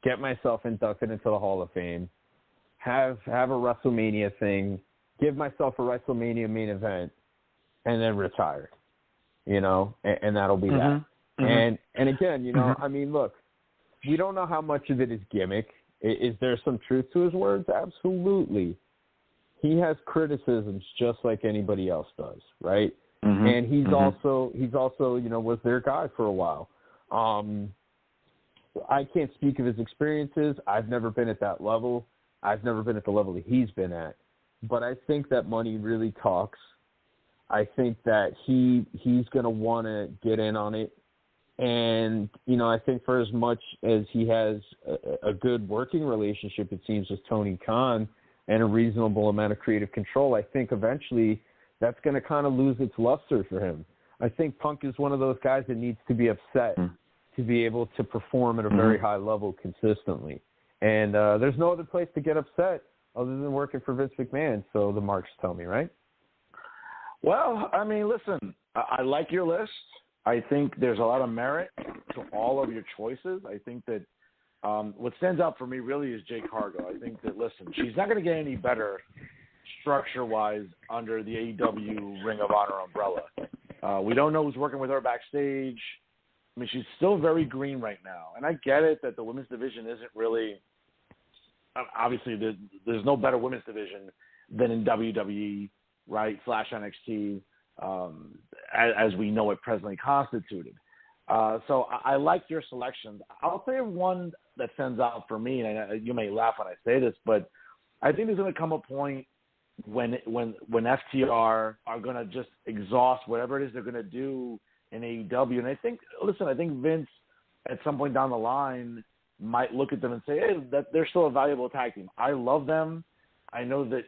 get myself inducted into the Hall of Fame, have a WrestleMania thing, give myself a WrestleMania main event, and then retire. and that'll be that. And again, I mean, look, we don't know how much of it is gimmick. Is there some truth to his words? Absolutely. He has criticisms just like anybody else does, right? And he's also, was their guy for a while. I can't speak of his experiences. I've never been at that level. I've never been at the level that he's been at. But I think that money really talks. I think that he's going to want to get in on it. And, I think for as much as he has a good working relationship, it seems, with Tony Khan and a reasonable amount of creative control, I think eventually that's going to kind of lose its luster for him. I think Punk is one of those guys that needs to be upset to be able to perform at a very high level consistently. And there's no other place to get upset other than working for Vince McMahon, so the marks tell me, right? Well, I mean, listen, I like your list. I think there's a lot of merit to all of your choices. I think that what stands out for me really is Jade Cargill. I think that, listen, she's not going to get any better structure-wise under the AEW Ring of Honor umbrella. We don't know who's working with her backstage. I mean, she's still very green right now. And I get it that the women's division isn't really – obviously, there's no better women's division than in WWE, right, / NXT, as we know it presently constituted. So I like your selections. I'll say one that stands out for me, and you may laugh when I say this, but I think there's going to come a point when FTR are going to just exhaust whatever it is they're going to do in AEW. And I think Vince at some point down the line might look at them and say, hey, that they're still a valuable tag team. I love them. I know that,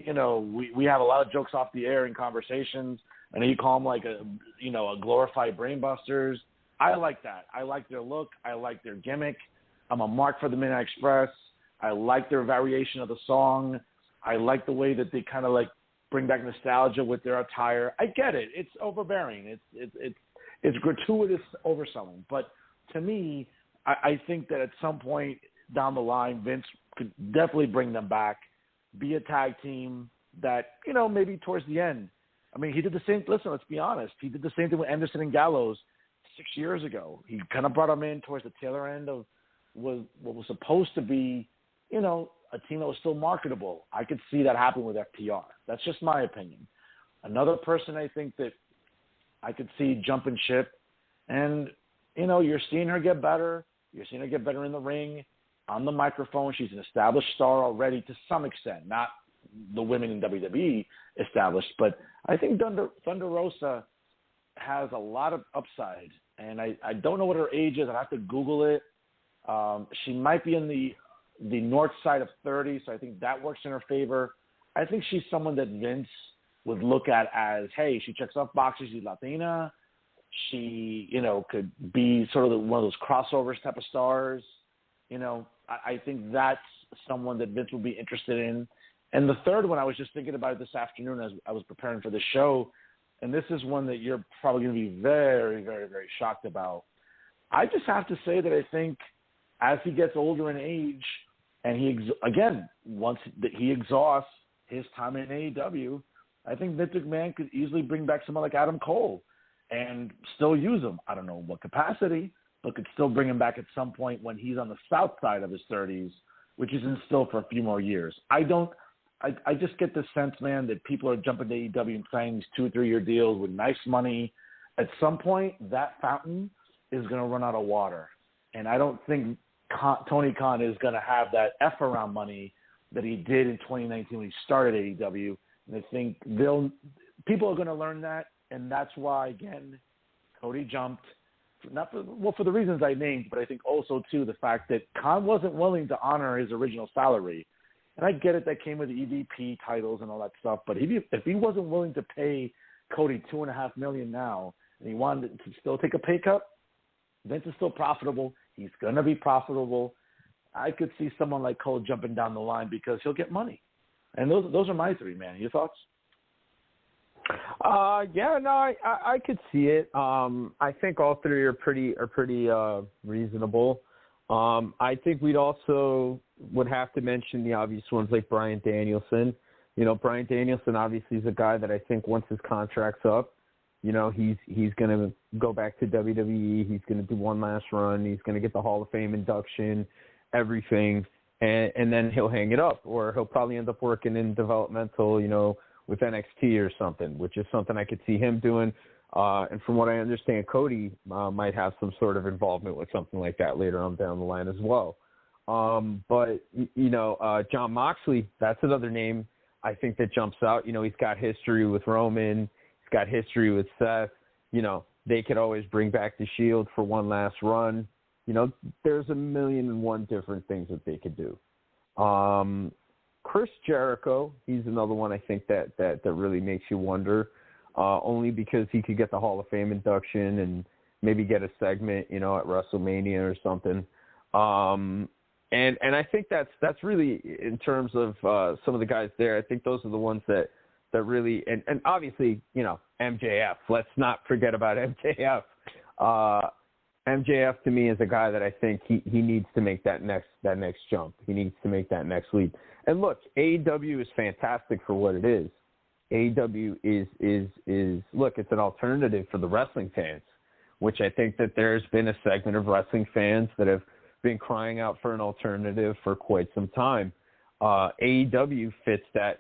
we have a lot of jokes off the air in conversations. I know you call them like a glorified brainbusters. I like that. I like their look. I like their gimmick. I'm a mark for the Midnight Express. I like their variation of the song. I like the way that they kind of like bring back nostalgia with their attire. I get it. It's overbearing. It's gratuitous overselling. But to me, I think that at some point down the line, Vince could definitely bring them back, be a tag team that, maybe towards the end. I mean, he did the same. Listen, let's be honest. He did the same thing with Anderson and Gallows 6 years ago. He kind of brought them in towards the tail end of what was supposed to be, a team that was still marketable. I could see that happen with FTR. That's just my opinion. Another person I think that I could see jumping ship, and, you're seeing her get better. You're seeing her get better in the ring, on the microphone. She's an established star already to some extent, not the women in WWE established, but I think Thunder Rosa has a lot of upside, and I don't know what her age is. I'd have to Google it. She might be in the north side of 30, so I think that works in her favor. I think she's someone that Vince would look at as, hey, she checks off boxes. She's Latina. She, could be sort of one of those crossovers type of stars. I think that's someone that Vince would be interested in. And the third one, I was just thinking about it this afternoon as I was preparing for the show, and this is one that you're probably going to be very, very, very shocked about. I just have to say that I think as he gets older in age, and once he exhausts his time in AEW, I think Vince McMahon could easily bring back someone like Adam Cole and still use him. I don't know what capacity, but could still bring him back at some point when he's on the south side of his 30s, which isn't still for a few more years. I just get the sense, man, that people are jumping to AEW and signing these 2 or 3 year deals with nice money. At some point, that fountain is going to run out of water. And I don't think Tony Khan is going to have that F around money that he did in 2019 when he started AEW. And I think people are going to learn that. And that's why, again, Cody jumped. For the reasons I named, but I think also, too, the fact that Khan wasn't willing to honor his original salary. And I get it, that came with the EVP titles and all that stuff, but if he wasn't willing to pay Cody $2.5 million now, and he wanted to still take a pay cut, Vince is still profitable. He's going to be profitable. I could see someone like Cole jumping down the line because he'll get money. And those are my 3, man. Your thoughts? I could see it. I think all 3 are pretty reasonable. I think we'd also would have to mention the obvious ones like Bryan Danielson. Bryan Danielson obviously is a guy that I think once his contract's up, he's going to go back to WWE. He's going to do one last run. He's going to get the Hall of Fame induction, everything, and then he'll hang it up, or he'll probably end up working in developmental, with NXT or something, which is something I could see him doing. And from what I understand, Cody might have some sort of involvement with something like that later on down the line as well. But Jon Moxley, that's another name I think that jumps out. He's got history with Roman. He's got history with Seth. They could always bring back the Shield for one last run. There's a million and one different things that they could do. Chris Jericho, he's another one I think that really makes you wonder, only because he could get the Hall of Fame induction and maybe get a segment, at WrestleMania or something. And I think that's really, in terms of some of the guys there, I think those are the ones that really, and obviously, MJF. Let's not forget about MJF. MJF to me is a guy that I think he needs to make that next jump. He needs to make that next leap. And look, AEW is fantastic for what it is. AEW is look, it's an alternative for the wrestling fans, which I think that there's been a segment of wrestling fans that have been crying out for an alternative for quite some time. AEW fits that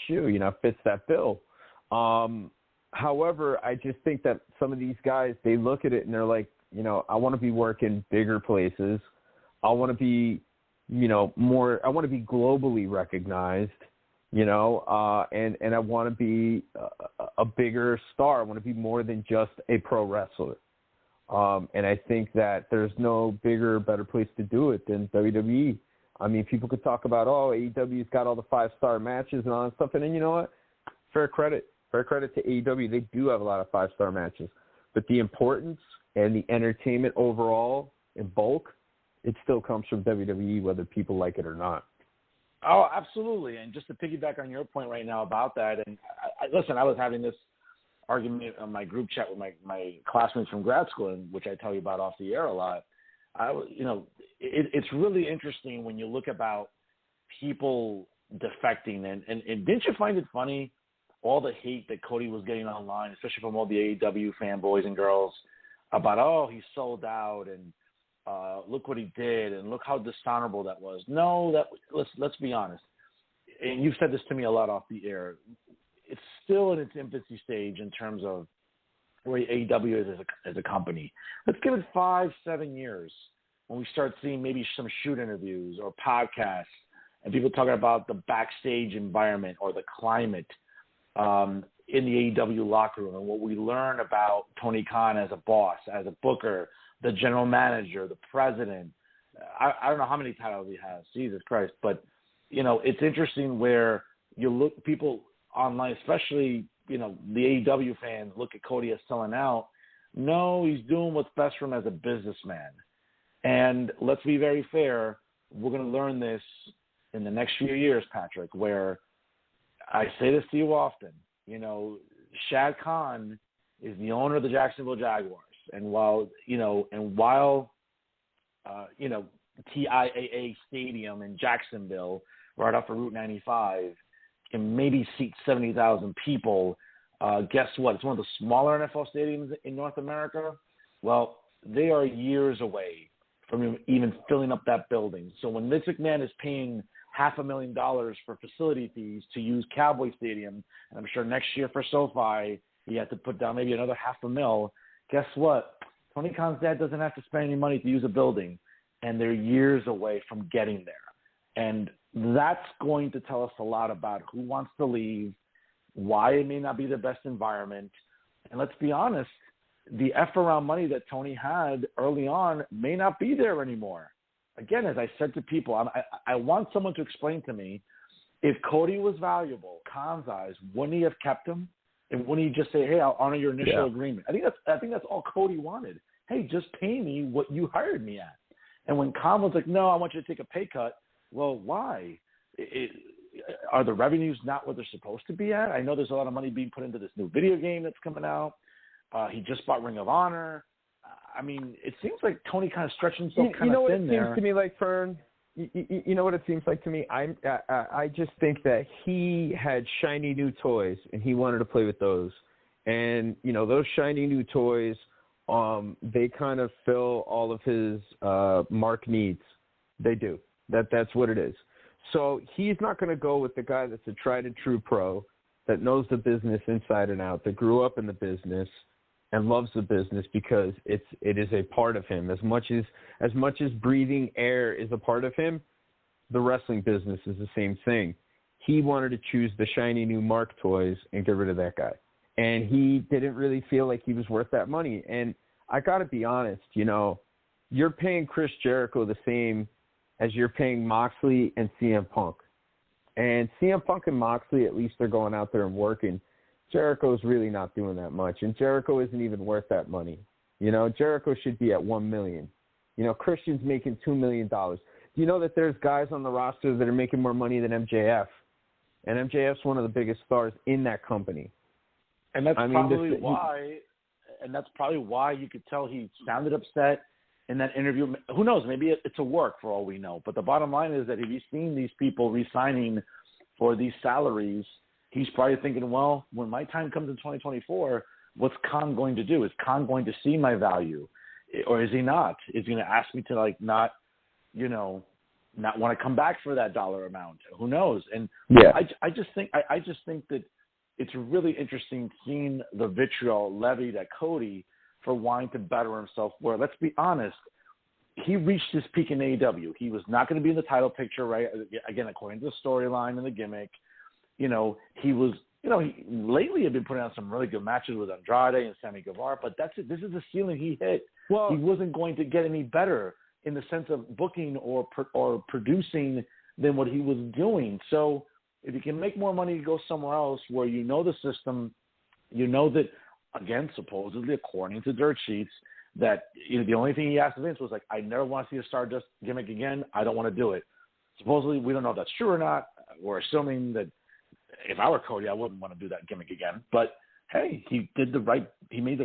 shoe, fits that bill. However, I just think that some of these guys, they look at it and they're like, I want to be working bigger places. I want to be, more. I want to be globally recognized, and I want to be a bigger star. I want to be more than just a pro wrestler. And I think that there's no bigger, better place to do it than WWE. I mean, people could talk about, AEW's got all the 5-star matches and all that stuff. And then you know what? Fair credit to AEW. They do have a lot of 5-star matches. But the importance and the entertainment overall in bulk, it still comes from WWE, whether people like it or not. Oh, absolutely. And just to piggyback on your point right now about that, and listen, I was having this argument on my group chat with my classmates from grad school, which I tell you about off the air a lot. It's really interesting when you look about people defecting, and didn't you find it funny, all the hate that Cody was getting online, especially from all the AEW fanboys and girls, about, he sold out, and look what he did, and look how dishonorable that was. No, let's be honest. And you've said this to me a lot off the air. It's still in its infancy stage in terms of where AEW is as a company. Let's give it 5-7 years when we start seeing maybe some shoot interviews or podcasts and people talking about the backstage environment or the climate in the AEW locker room, and what we learn about Tony Khan as a boss, as a booker, the general manager, the president. I don't know how many titles he has, Jesus Christ. But, it's interesting where you look, people online, especially, the AEW fans, look at Cody as selling out. No, he's doing what's best for him as a businessman. And let's be very fair, we're going to learn this in the next few years, Patrick, where I say this to you often, Shad Khan is the owner of the Jacksonville Jaguars. And while TIAA Stadium in Jacksonville, right off of Route 95, can maybe seat 70,000 people, guess what? It's one of the smaller NFL stadiums in North America. Well, they are years away from even filling up that building. So when Vince McMahon is paying $500,000 for facility fees to use Cowboy Stadium, and I'm sure next year for SoFi, he had to put down maybe another $500,000. Guess what? Tony Khan's dad doesn't have to spend any money to use a building, and they're years away from getting there. And that's going to tell us a lot about who wants to leave, why it may not be the best environment. And let's be honest, the F around money that Tony had early on may not be there anymore. Again, as I said to people, I want someone to explain to me, if Cody was valuable, Khan's eyes, wouldn't he have kept him? And wouldn't he just say, hey, I'll honor your initial agreement? I think that's all Cody wanted. Hey, just pay me what you hired me at. And when Khan was like, no, I want you to take a pay cut, well, why? Are the revenues not what they're supposed to be at? I know there's a lot of money being put into this new video game that's coming out. He just bought Ring of Honor. I mean, it seems like Tony kind of stretching himself kind of thin there. You know what it seems to me like, Fern? You know what it seems like to me? I just think that he had shiny new toys, and he wanted to play with those. And, those shiny new toys, they kind of fill all of his mark needs. They do. That's what it is. So he's not going to go with the guy that's a tried and true pro that knows the business inside and out, that grew up in the business and loves the business because it is a part of him. As much as breathing air is a part of him, the wrestling business is the same thing. He wanted to choose the shiny new Mark toys and get rid of that guy. And he didn't really feel like he was worth that money. And I got to be honest, you're paying Chris Jericho the same as you're paying Moxley and CM Punk. And CM Punk and Moxley, at least they're going out there and working. Jericho's really not doing that much. And Jericho isn't even worth that money. Jericho should be at $1 million. Christian's making $2 million. Do you know that there's guys on the roster that are making more money than MJF? And MJF's one of the biggest stars in that company. And that's probably why you could tell he sounded upset in that interview. Who knows? Maybe it's a work for all we know. But the bottom line is that if he's seen these people re-signing for these salaries, he's probably thinking, well, when my time comes in 2024, what's Khan going to do? Is Khan going to see my value? Or is he not? Is he going to ask me to not want to come back for that dollar amount? Who knows? And yeah. I just think that it's really interesting seeing the vitriol levied at Cody for wanting to better himself. Where, let's be honest, he reached his peak in AEW. He was not going to be in the title picture, right? Again, according to the storyline and the gimmick, he was, he lately had been putting out some really good matches with Andrade and Sammy Guevara, but that's it. This is the ceiling he hit. Well, he wasn't going to get any better in the sense of booking or producing than what he was doing. So if you can make more money to go somewhere else where the system, that, again, supposedly according to dirt sheets, that the only thing he asked Vince was I never want to see a Stardust gimmick again. I don't want to do it. Supposedly, we don't know if that's true or not. We're assuming that if I were Cody, I wouldn't want to do that gimmick again. But hey, he made the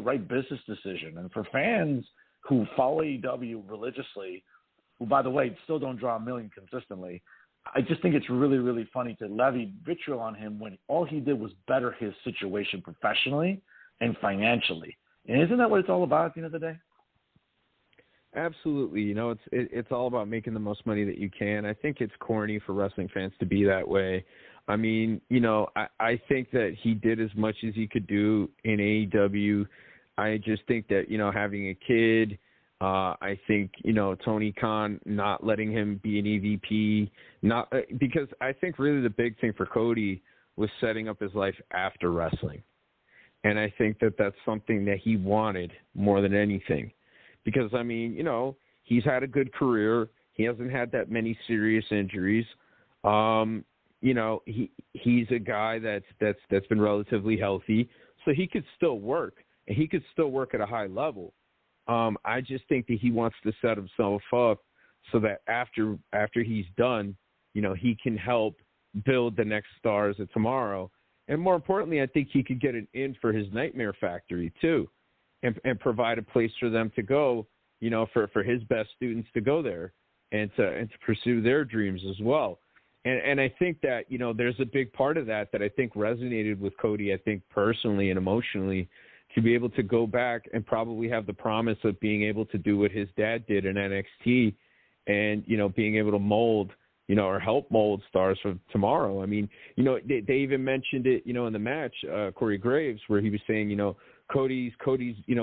right business decision. And for fans who follow AEW religiously, who, by the way, still don't draw a million consistently, I just think it's really, really funny to levy vitriol on him when all he did was better his situation professionally and financially. And isn't that what it's all about at the end of the day? Absolutely. It's all about making the most money that you can. I think it's corny for wrestling fans to be that way. I mean, I think that he did as much as he could do in AEW. I just think that, having a kid, I think, Tony Khan not letting him be an EVP, because I think really the big thing for Cody was setting up his life after wrestling. And I think that that's something that he wanted more than anything. Because, I mean, he's had a good career. He hasn't had that many serious injuries. He's a guy that's been relatively healthy. So he could still work. And he could still work at a high level. I just think that he wants to set himself up so that after he's done, he can help build the next stars of tomorrow. And more importantly, I think he could get an in for his Nightmare Factory too, and provide a place for them to go, for his best students to go there and to pursue their dreams as well. And I think that, there's a big part of that I think resonated with Cody, I think personally and emotionally, to be able to go back and probably have the promise of being able to do what his dad did in NXT and, being able to mold, or help mold stars for tomorrow. I mean, they even mentioned it, in the match, Corey Graves, where he was saying, Cody's,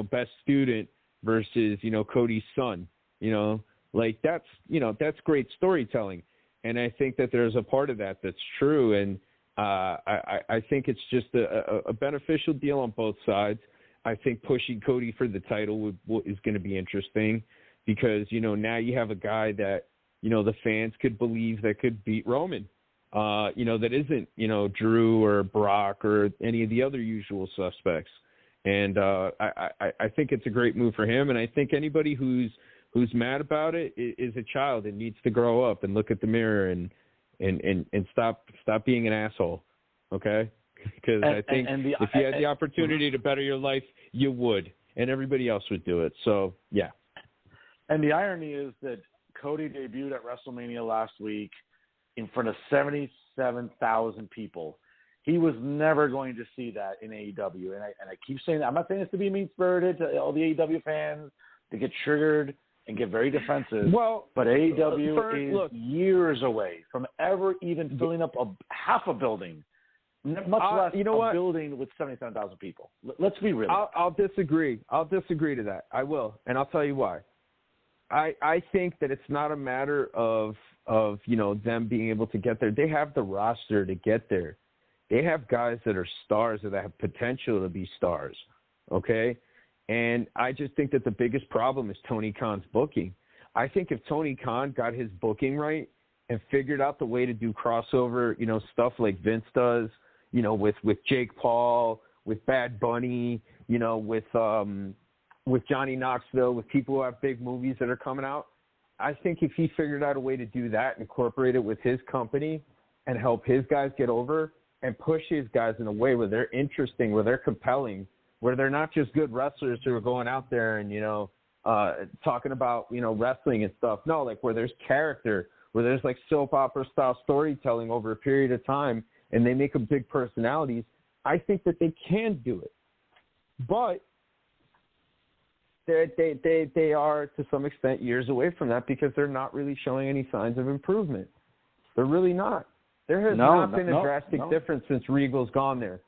best student versus, Cody's son, that's great storytelling. And I think that there's a part of that that's true. And I think it's just a beneficial deal on both sides. I think pushing Cody for the title is going to be interesting because, now you have a guy that, the fans could believe that could beat Roman, that isn't, Drew or Brock or any of the other usual suspects. And I think it's a great move for him. And I think anybody who's mad about it is a child and needs to grow up and look at the mirror and stop being an asshole. Okay. Because I think if you had the opportunity to better your life, you would, and everybody else would do it. So, yeah. And the irony is that Cody debuted at WrestleMania last week in front of 77,000 people. He was never going to see that in AEW. And I keep saying that. I'm not saying this to be mean-spirited to all the AEW fans to get triggered and get very defensive. Well, but AEW is years away from ever even filling up half a building, much less a building with 77,000 people. Let's be real. I'll disagree. I'll disagree to that. I will, and I'll tell you why. I think that it's not a matter of them being able to get there. They have the roster to get there. They have guys that are stars or that have potential to be stars, okay? And I just think that the biggest problem is Tony Khan's booking. I think if Tony Khan got his booking right and figured out the way to do crossover, stuff like Vince does, with Jake Paul, with Bad Bunny, with Johnny Knoxville, with people who have big movies that are coming out, I think if he figured out a way to do that, incorporate it with his company and help his guys get over and push his guys in a way where they're interesting, where they're compelling, where they're not just good wrestlers who are going out there and, talking about, wrestling and stuff. No, like where there's character, where there's like soap opera style storytelling over a period of time and they make them big personalities. I think that they can do it. But they are, to some extent, years away from that because they're not really showing any signs of improvement. They're really not. There has not been a drastic difference since Regal's gone there.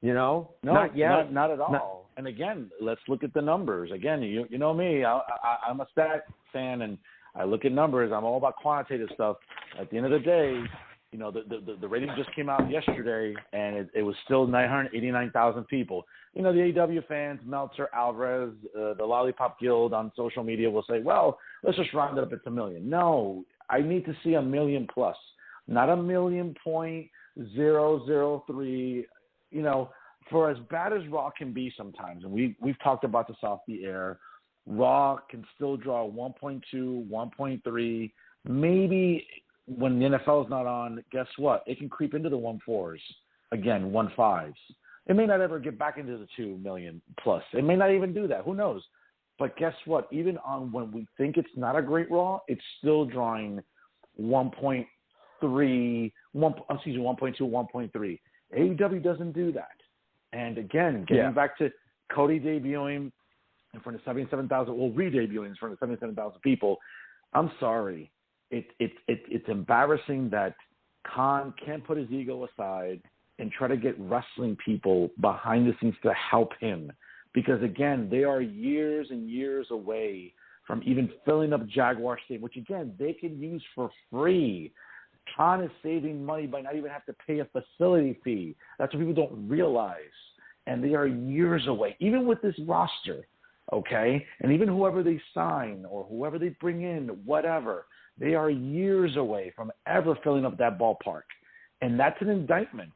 Not yet. Not at all. And again, let's look at the numbers. Again, you know me. I'm a stat fan, and I look at numbers. I'm all about quantitative stuff. At the end of the day, the rating just came out yesterday, and it was still 989,000 people. The AEW fans, Meltzer, Alvarez, the Lollipop Guild on social media will say, well, let's just round it up. It's 1 million. No, I need to see 1 million plus, not 1,000,000.003. For as bad as Raw can be sometimes, and we've talked about this off the air, Raw can still draw 1.2, 1.3, maybe when the NFL is not on, guess what? It can creep into the 1.4s, again, 1.5s. It may not ever get back into the 2 million plus. It may not even do that. Who knows? But guess what? Even on when we think it's not a great Raw, it's still drawing 1.2, 1.3. AEW doesn't do that. And again, getting back to Cody debuting in front of 77,000, re-debuting in front of 77,000 people, I'm sorry. It's embarrassing that Khan can't put his ego aside and try to get wrestling people behind the scenes to help him. Because, again, they are years and years away from even filling up Jaguar Stadium, which, again, they can use for free. Khan is saving money by not even have to pay a facility fee. That's what people don't realize. And they are years away, even with this roster, okay? And even whoever they sign or whoever they bring in, whatever, they are years away from ever filling up that ballpark. And that's an indictment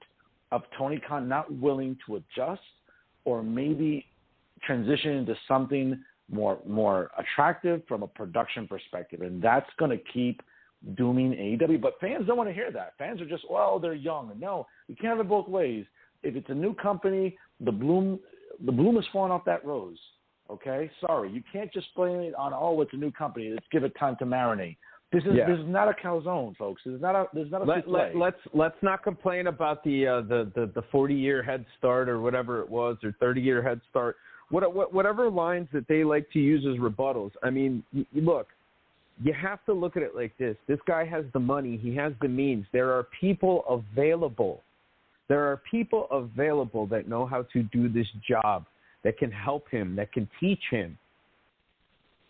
of Tony Khan not willing to adjust or maybe transition into something more attractive from a production perspective. And that's going to keep dooming AEW, but fans don't want to hear that. Fans are just, they're young. No, you can't have it both ways. If it's a new company, the bloom is falling off that rose. Okay, sorry, you can't just blame it on it's a new company. Let's give it time to marinate. This is not a calzone, folks. There's not a Let's not complain about the 40-year head start or whatever it was, or 30-year head start. Whatever lines that they like to use as rebuttals. I mean, look. You have to look at it like this. This guy has the money. He has the means. There are people available. That know how to do this job, that can help him, that can teach him,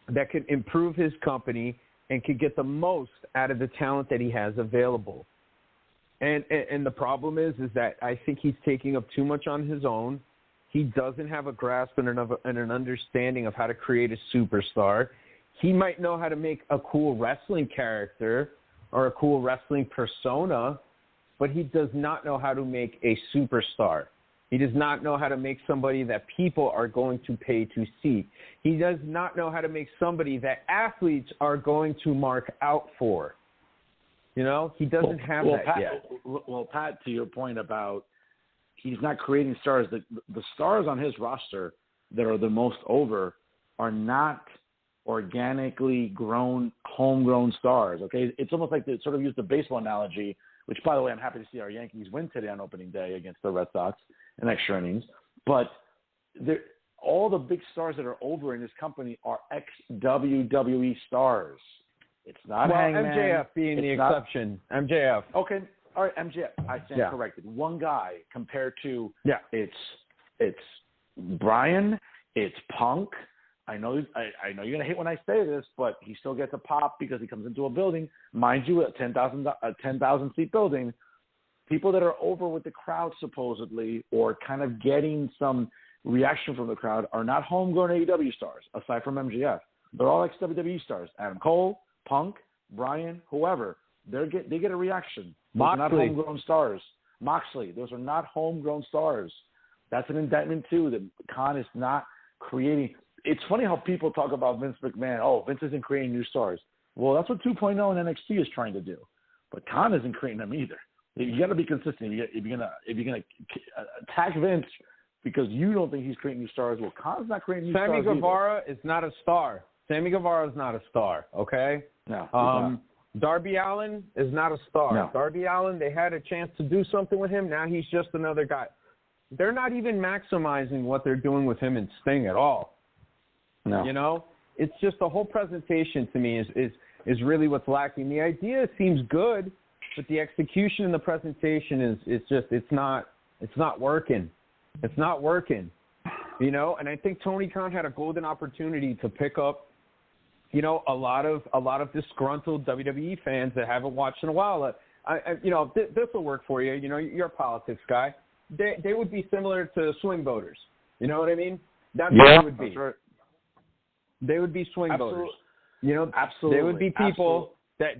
that can improve his company and can get the most out of the talent that he has available. And the problem is that I think he's taking up too much on his own. He doesn't have a grasp and an understanding of how to create a superstar. He might know how to make a cool wrestling character or a cool wrestling persona, but he does not know how to make a superstar. He does not know how to make somebody that people are going to pay to see. He does not know how to make somebody that athletes are going to mark out for. He doesn't have that yet. Well, Pat, to your point about he's not creating stars, the stars on his roster that are the most over are not organically grown, homegrown stars. Okay, it's almost like they sort of use the baseball analogy which, by the way, I'm happy to see our Yankees win today on opening day against the Red Sox in extra innings. But all the big stars that are over in this company are ex-WWE stars. It's not Hangman. MJF being the exception. MJF. Okay. All right, MJF. I stand corrected. One guy compared to it's Brian, it's Punk. I know you're gonna hate when I say this, but he still gets a pop because he comes into a building, mind you, a 10,000 seat building. People that are over with the crowd supposedly, or kind of getting some reaction from the crowd, are not homegrown AEW stars. Aside from MJF, they're all ex-WWE stars. Adam Cole, Punk, Brian, whoever. They get a reaction. Those are not homegrown stars. Moxley, those are not homegrown stars. That's an indictment too. That Khan is not creating. It's funny how people talk about Vince McMahon. Oh, Vince isn't creating new stars. Well, that's what 2.0 in NXT is trying to do. But Khan isn't creating them either. You got to be consistent. If you're gonna attack Vince because you don't think he's creating new stars, well, Khan's not creating new stars. Sammy Guevara is not a star. Sammy Guevara is not a star. Okay. No. Darby Allin is not a star. No. Darby Allin, they had a chance to do something with him. Now he's just another guy. They're not even maximizing what they're doing with him and Sting at all. No. You know, it's just the whole presentation to me is really what's lacking. The idea seems good, but the execution and the presentation it's not working. It's not working. You know, and I think Tony Khan had a golden opportunity to pick up, you know, a lot of disgruntled WWE fans that haven't watched in a while. This will work for you. You know, you're a politics guy. They would be similar to swing voters. You know what I mean? That's what they would be. That's right. They would be swing voters. You know, absolutely. They would be people that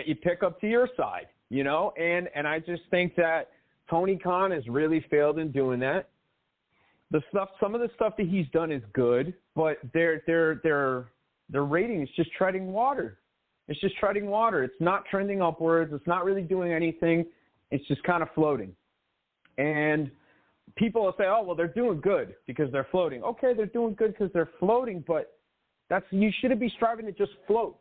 you pick up to your side. You know, and I just think that Tony Khan has really failed in doing that. Some of the stuff that he's done is good, but their rating is just treading water. It's just treading water. It's not trending upwards. It's not really doing anything. It's just kind of floating. And people will say, oh, well, they're doing good because they're floating. Okay, they're doing good because they're floating, but you shouldn't be striving to just float.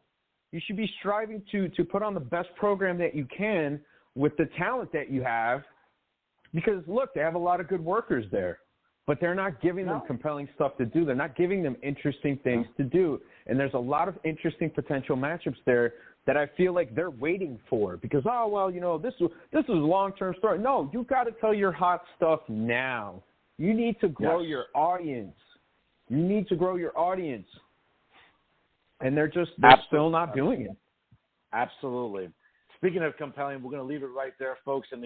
You should be striving to put on the best program that you can with the talent that you have because, look, they have a lot of good workers there. But they're not giving them compelling stuff to do. They're not giving them interesting things to do. And there's a lot of interesting potential matchups there that I feel like they're waiting for because, oh, well, you know, this is a long-term story. No, you got to tell your hot stuff now. You need to grow your audience. You need to grow your audience. And they're still not doing it. Absolutely. Speaking of compelling, we're going to leave it right there, folks. And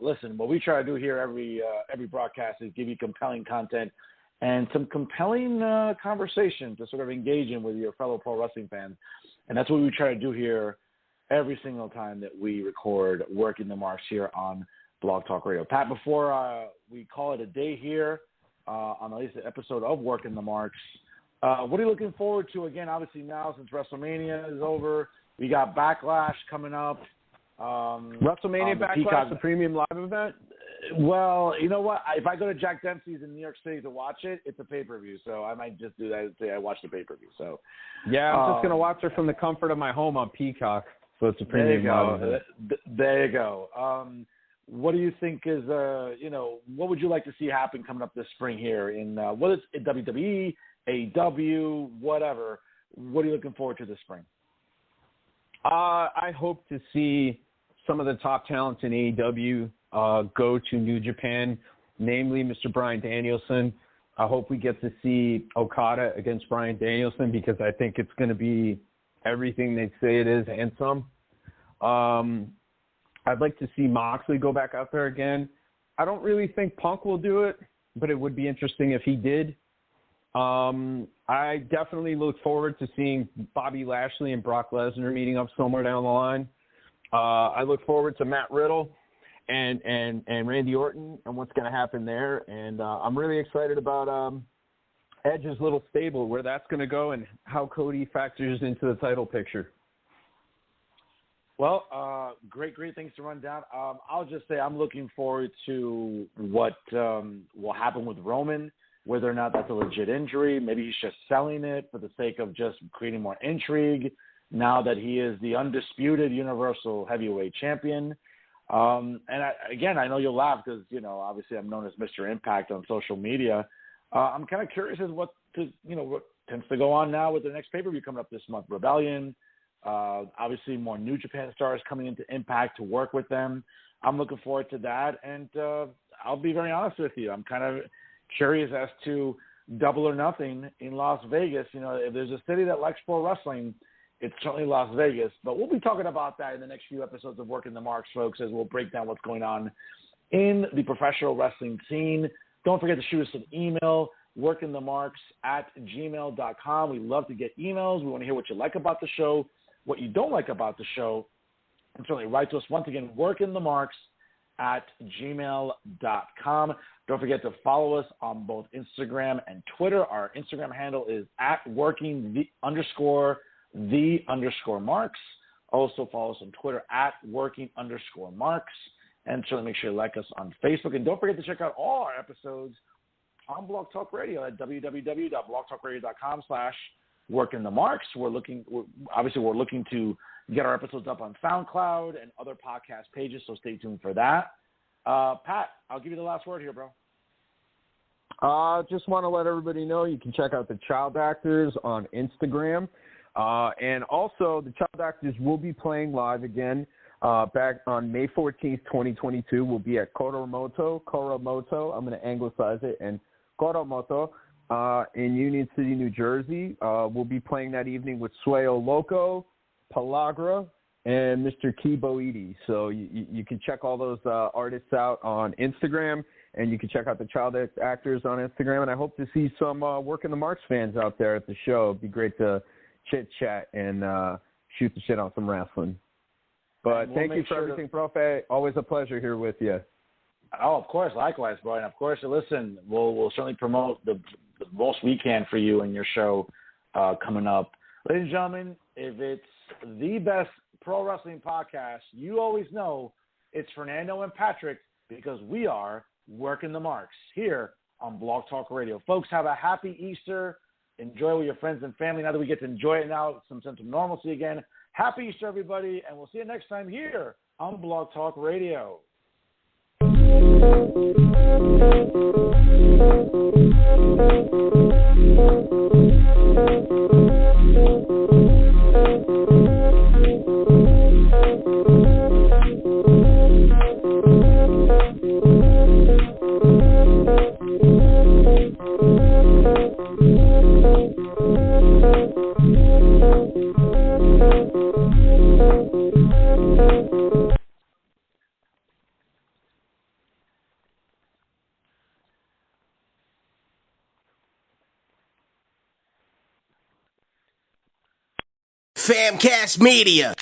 listen, what we try to do here every broadcast is give you compelling content and some compelling conversation to sort of engage in with your fellow pro wrestling fans. And that's what we try to do here every single time that we record Working the Marks here on Blog Talk Radio. Pat, before we call it a day here on the latest episode of Working the Marks, what are you looking forward to? Again, obviously now since WrestleMania is over, we got Backlash coming up. WrestleMania Backlash, the premium live event? Well, you know what? If I go to Jack Dempsey's in New York City to watch it, it's a pay-per-view. So I might just do that and say I watched the pay-per-view. So yeah, I'm just going to watch it from the comfort of my home on Peacock. So it's a premium live event. There you go. What do you think is, what would you like to see happen coming up this spring here in, whether it's WWE, AEW, whatever? What are you looking forward to this spring? I hope to see some of the top talents in AEW go to New Japan, namely Mr. Bryan Danielson. I hope we get to see Okada against Bryan Danielson because I think it's going to be everything they say it is and some. I'd like to see Moxley go back out there again. I don't really think Punk will do it, but it would be interesting if he did. I definitely look forward to seeing Bobby Lashley and Brock Lesnar meeting up somewhere down the line. I look forward to Matt Riddle and Randy Orton and what's going to happen there. And I'm really excited about Edge's little stable, where that's going to go and how Cody factors into the title picture. Well, great things to run down. I'll just say I'm looking forward to what will happen with Roman, whether or not that's a legit injury. Maybe he's just selling it for the sake of just creating more intrigue now that he is the undisputed Universal Heavyweight Champion. Again, I know you'll laugh because, obviously I'm known as Mr. Impact on social media. I'm kind of curious as what tends to go on now with the next pay-per-view coming up this month. Rebellion, obviously more New Japan stars coming into Impact to work with them. I'm looking forward to that. And I'll be very honest with you. I'm kind of curious as to Double or Nothing in Las Vegas. If there's a city that likes pro wrestling, it's certainly Las Vegas. But we'll be talking about that in the next few episodes of Working the Marks, folks, as we'll break down what's going on in the professional wrestling scene. Don't forget to shoot us an email, workingthemarks@gmail.com. We love to get emails. We want to hear what you like about the show, what you don't like about the show. And certainly write to us once again, workingthemarks@gmail.com. Don't forget to follow us on both Instagram and Twitter. Our Instagram handle is @working_the_marks. Also follow us on Twitter @working_marks. And certainly make sure you like us on Facebook. And don't forget to check out all our episodes on Blog Talk Radio at www.blogtalkradio.com/workingthemarks. We're looking to get our episodes up on SoundCloud and other podcast pages, so stay tuned for that. Pat, I'll give you the last word here, bro. Just want to let everybody know you can check out the Child Actors on Instagram. And also, the Child Actors will be playing live again back on May 14th, 2022. We'll be at Koromoto, I'm going to anglicize it, and Koromoto in Union City, New Jersey. We'll be playing that evening with Sueo Loco, Palagra, and Mr. Kiboidi. So you can check all those artists out on Instagram, and you can check out the Child Actors on Instagram. And I hope to see some Working the Marks fans out there at the show. It'd be great to chit-chat and shoot the shit on some wrestling. But thank you for everything, Profe. Always a pleasure here with you. Oh, of course. Likewise, bro. And, of course, listen, we'll certainly promote the most we can for you and your show coming up. Ladies and gentlemen, if it's the best pro wrestling podcast, you always know it's Fernando and Patrick, because we are Working the Marks here on Blog Talk Radio. Folks, have a happy Easter. Enjoy with your friends and family now that we get to enjoy it now, some sense of normalcy again. Happy Easter, everybody, and we'll see you next time here on Blog Talk Radio. Famcast Media.